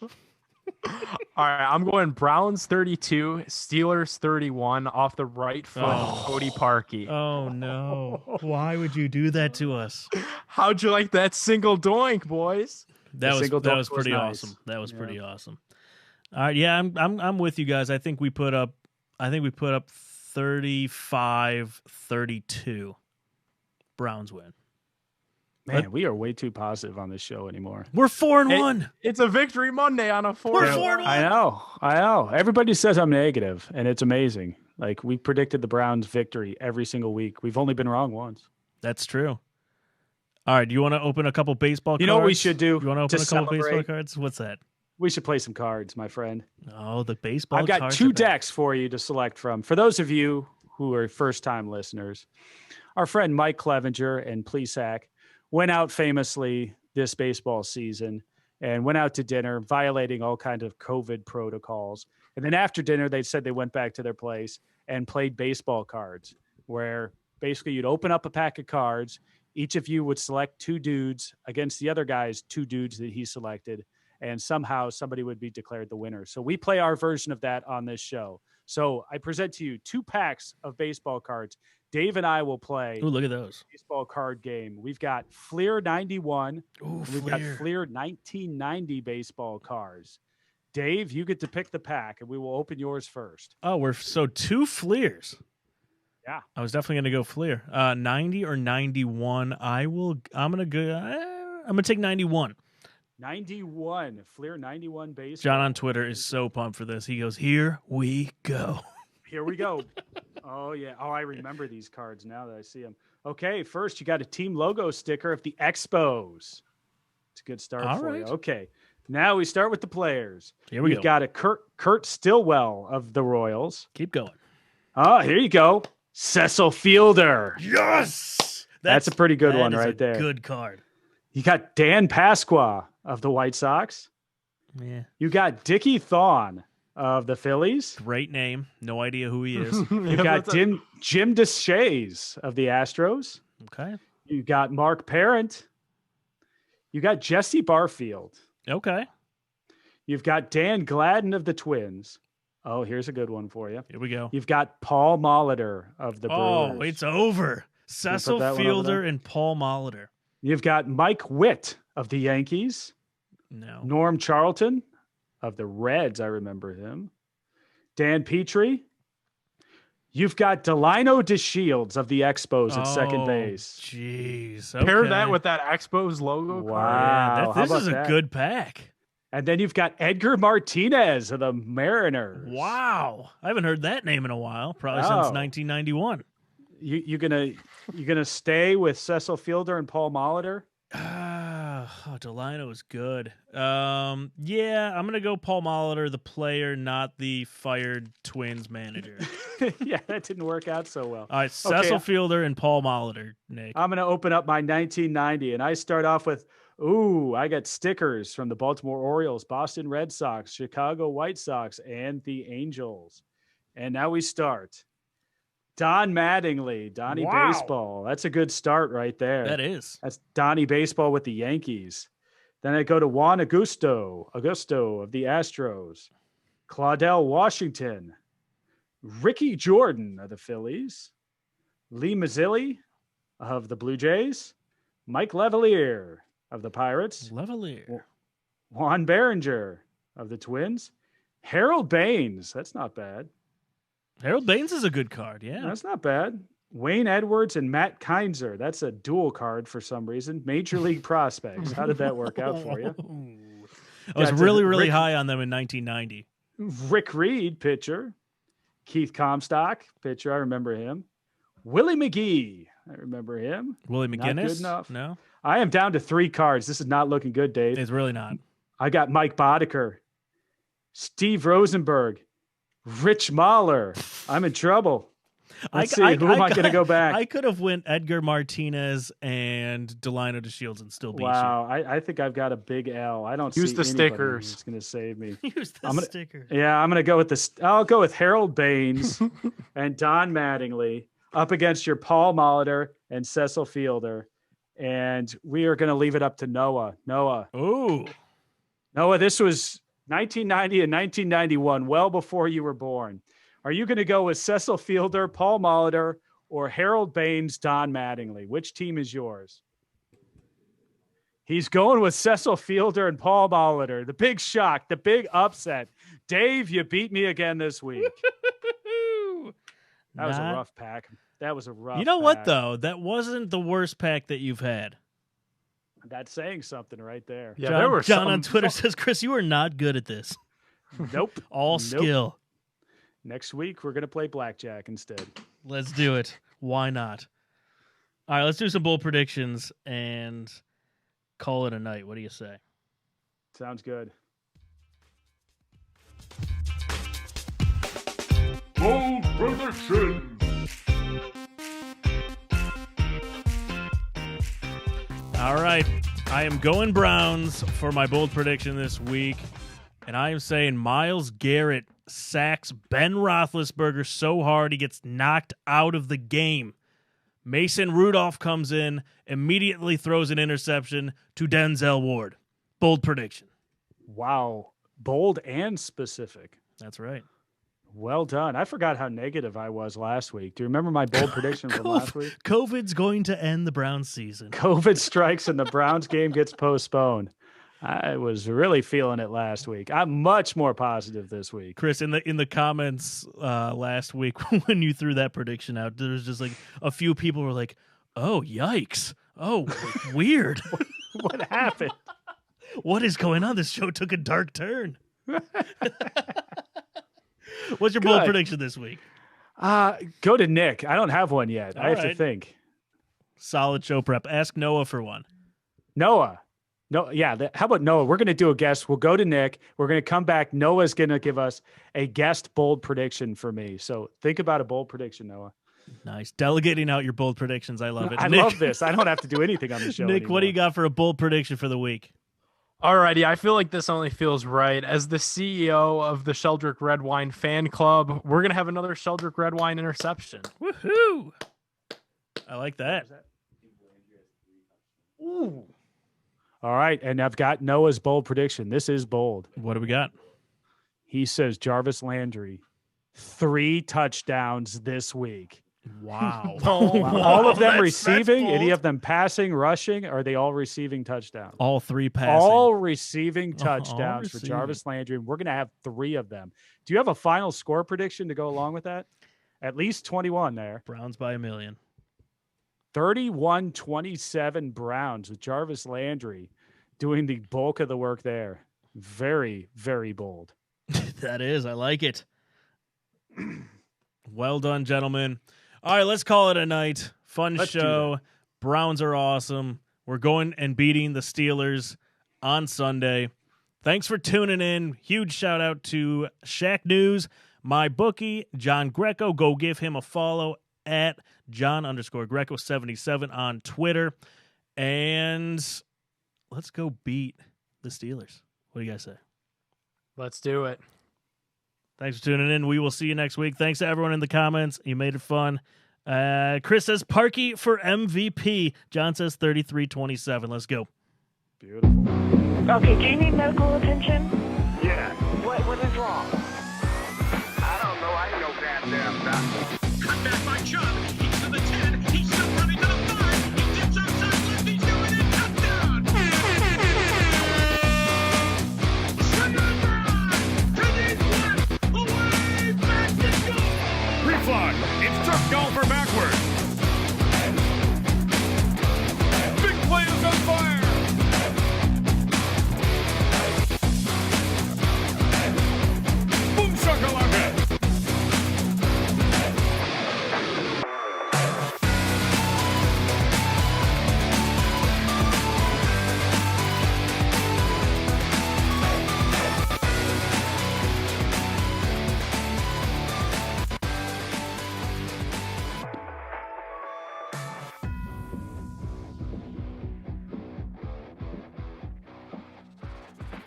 All right, I'm going Browns 32, Steelers 31 off the right foot, Cody Parkey. Oh, no. Why would you do that to us? How'd you like that single doink, boys? That was pretty awesome. That was pretty awesome. All right, yeah, I'm with you guys. I think we put up 35-32. Browns win. Man, we are way too positive on this show anymore. We're 4-1. It's a victory Monday on a 4. We're 4-1. I know. Everybody says I'm negative, and it's amazing. Like, we predicted the Browns' victory every single week. We've only been wrong once. That's true. All right, do you want to open a couple baseball cards? You know what we should do? You want to open a couple baseball cards? What's that? We should play some cards, my friend. Oh, the baseball cards. I've got 2 decks for you to select from. For those of you who are first-time listeners, our friend Mike Clevenger and Plesac went out famously this baseball season and went out to dinner, violating all kinds of COVID protocols. And then after dinner, they said they went back to their place and played baseball cards, where basically you'd open up a pack of cards. Each of you would select 2 dudes against the other guy's 2 dudes that he selected, and somehow somebody would be declared the winner. So we play our version of that on this show. So I present to you 2 packs of baseball cards. Dave and I will play. Ooh, look at those. Baseball card game. We've got Fleer 91. Ooh, we've got Fleer 1990 baseball cards. Dave, you get to pick the pack, and we will open yours first. Oh, we're 2 Fleers. Yeah. I was definitely going to go Fleer. 90 or 91. I'm going to take 91. 91. Fleer 91 baseball. John on Twitter is so pumped for this. He goes, "Here we go." Here we go. Oh, yeah. Oh, I remember these cards now that I see them. Okay, first you got a team logo sticker of the Expos. It's a good start for you. Okay, now we start with the players. Here we go. You've got a Kurt Stillwell of the Royals. Keep going. Oh, here you go. Cecil Fielder. Yes! That's a pretty good one right there. Good card. You got Dan Pasqua of the White Sox. Yeah. You got Dickie Thawne of the Phillies. Great name. No idea who he is. You got Jim Deshaies of the Astros. Okay. You got Mark Parent. You got Jesse Barfield. Okay. You've got Dan Gladden of the Twins. Oh, here's a good one for you. Here we go. You've got Paul Molitor of the Brewers. Oh, it's over. Cecil that one over Fielder there? and Paul Molitor. You've got Mike Witt of the Yankees. No. Norm Charlton of the Reds. I remember him. Dan Petrie. You've got Delino DeShields of the Expos at second base. Jeez. Pair Okay. that with that Expos logo. Wow. Yeah, How this about is a that? good pack. And then you've got Edgar Martinez of the Mariners. Wow. I haven't heard that name in a while, probably Oh. since 1991. You gonna stay with Cecil Fielder and Paul Molitor? Delino is good. Yeah, I'm gonna go Paul Molitor, the player, not the fired Twins manager. Yeah, that didn't work out so well. All right, Cecil Fielder and Paul Molitor, Nick. I'm going to open up my 1990, and I start off with, I got stickers from the Baltimore Orioles, Boston Red Sox, Chicago White Sox, and the Angels. And now we start. Don Mattingly, Donnie Wow. Baseball. That's a good start right there. That is. That's Donnie Baseball with the Yankees. Then I go to Juan Augusto of the Astros, Claudel Washington, Ricky Jordan of the Phillies, Lee Mazzilli of the Blue Jays, Mike Levalier of the Pirates, Levalier. Juan Berenger of the Twins, Harold Baines. That's not bad. Harold Baines is a good card, yeah. That's not bad. Wayne Edwards and Matt Kinzer. That's a dual card for some reason. Major League prospects. How did that work out for you? I was Got really, to really Rick- high on them in 1990. Rick Reed, pitcher. Keith Comstock, pitcher. I remember him. Willie McGee. I remember him. Willie Not McGinnis? good enough. No, I am down to 3 cards. This is not looking good, Dave. it's really not. I got Mike Boddicker, Steve Rosenberg, Rich Mahler. I'm in trouble. Let's see. Who am I going to go back? I could have went Edgar Martinez and Delino DeShields and still beat Wow. I think I've got a big L. I don't Use see the anybody stickers. who's going to save me. you. Use the I'm gonna- sticker. Yeah, I'm going to go with this. I'll go with Harold Baines and Don Mattingly up against your Paul Molitor and Cecil Fielder. And we are going to leave it up to Noah. Noah, this was 1990 and 1991, well before you were born. Are you going to go with Cecil Fielder, Paul Molitor, or Harold Baines, Don Mattingly? Which team is yours? He's going with Cecil Fielder and Paul Molitor. The big shock, the big upset. Dave, you beat me again this week. That was a rough pack. That was a rough You know what, pack. though? That wasn't the worst pack that you've had. That's saying something right there. Yeah, John, there were John some, on Twitter says, Chris, you are not good at this. Nope. All Nope. skill. Next week, we're going to play blackjack instead. Let's do it. Why not? All right, let's do some bold predictions and call it a night. What do you say? Sounds good. Bold predictions. All right. I am going Browns for my bold prediction this week. And I am saying Myles Garrett sacks Ben Roethlisberger so hard he gets knocked out of the game. Mason Rudolph comes in, immediately throws an interception to Denzel Ward. Bold prediction. Wow. Bold and specific. That's right. Well done. I forgot how negative I was last week. Do you remember my bold prediction from last week? COVID's going to end the Browns season. COVID strikes and the Browns game gets postponed. I was really feeling it last week. I'm much more positive this week. Chris, in the comments last week when you threw that prediction out, there was just like a few people were like, "Oh, yikes! Oh, weird! What happened? What is going on? This show took a dark turn." What's your bold Good. prediction this week? Go to Nick. I don't have one yet. I have to right. think. Solid show prep. Ask Noah for one. Noah. No, yeah. How about Noah? We're going to do a guest. We'll go to Nick. We're going to come back. Noah's going to give us a guest bold prediction for me. So think about a bold prediction, Noah. Nice. Delegating out your bold predictions. I love it. I Nick, love this. I don't have to do anything on the show. Nick, what do you anymore. got for a bold prediction for the week? Alrighty, I feel like this only feels right. As the CEO of the Sheldrick Red Wine fan club, we're going to have another Sheldrick Red Wine interception. All right, and I've got Noah's bold prediction. This is bold. What do we got? He says Jarvis Landry, 3 touchdowns this week. Wow. All of them that's receiving? Any bold. of them passing, rushing? Or are they all receiving touchdowns? All 3 passing. All receiving all touchdowns for receiving. Jarvis Landry. And we're going to have 3 of them. Do you have a final score prediction to go along with that? At least 21 there. Browns by a million. 31-27 Browns with Jarvis Landry doing the bulk of the work there. Very, very bold. That is. I like it. Well done, gentlemen. All right, let's call it a night. Fun Let's do show. Browns are awesome. We're going and beating the Steelers on Sunday. Thanks for tuning in. Huge shout out to Shaq News, my bookie, John Greco. Go give him a follow at John_Greco77 on Twitter. And let's go beat the Steelers. What do you guys say? Let's do it. Thanks for tuning in. We will see you next week. Thanks to everyone in the comments. You made it fun. Chris says Parkey for MVP. John says 33-27. Let's go. Beautiful. Okay, do you need medical attention? Yeah. What is wrong? I don't know. I ain't no goddamn doctor. Cut back by Chubb.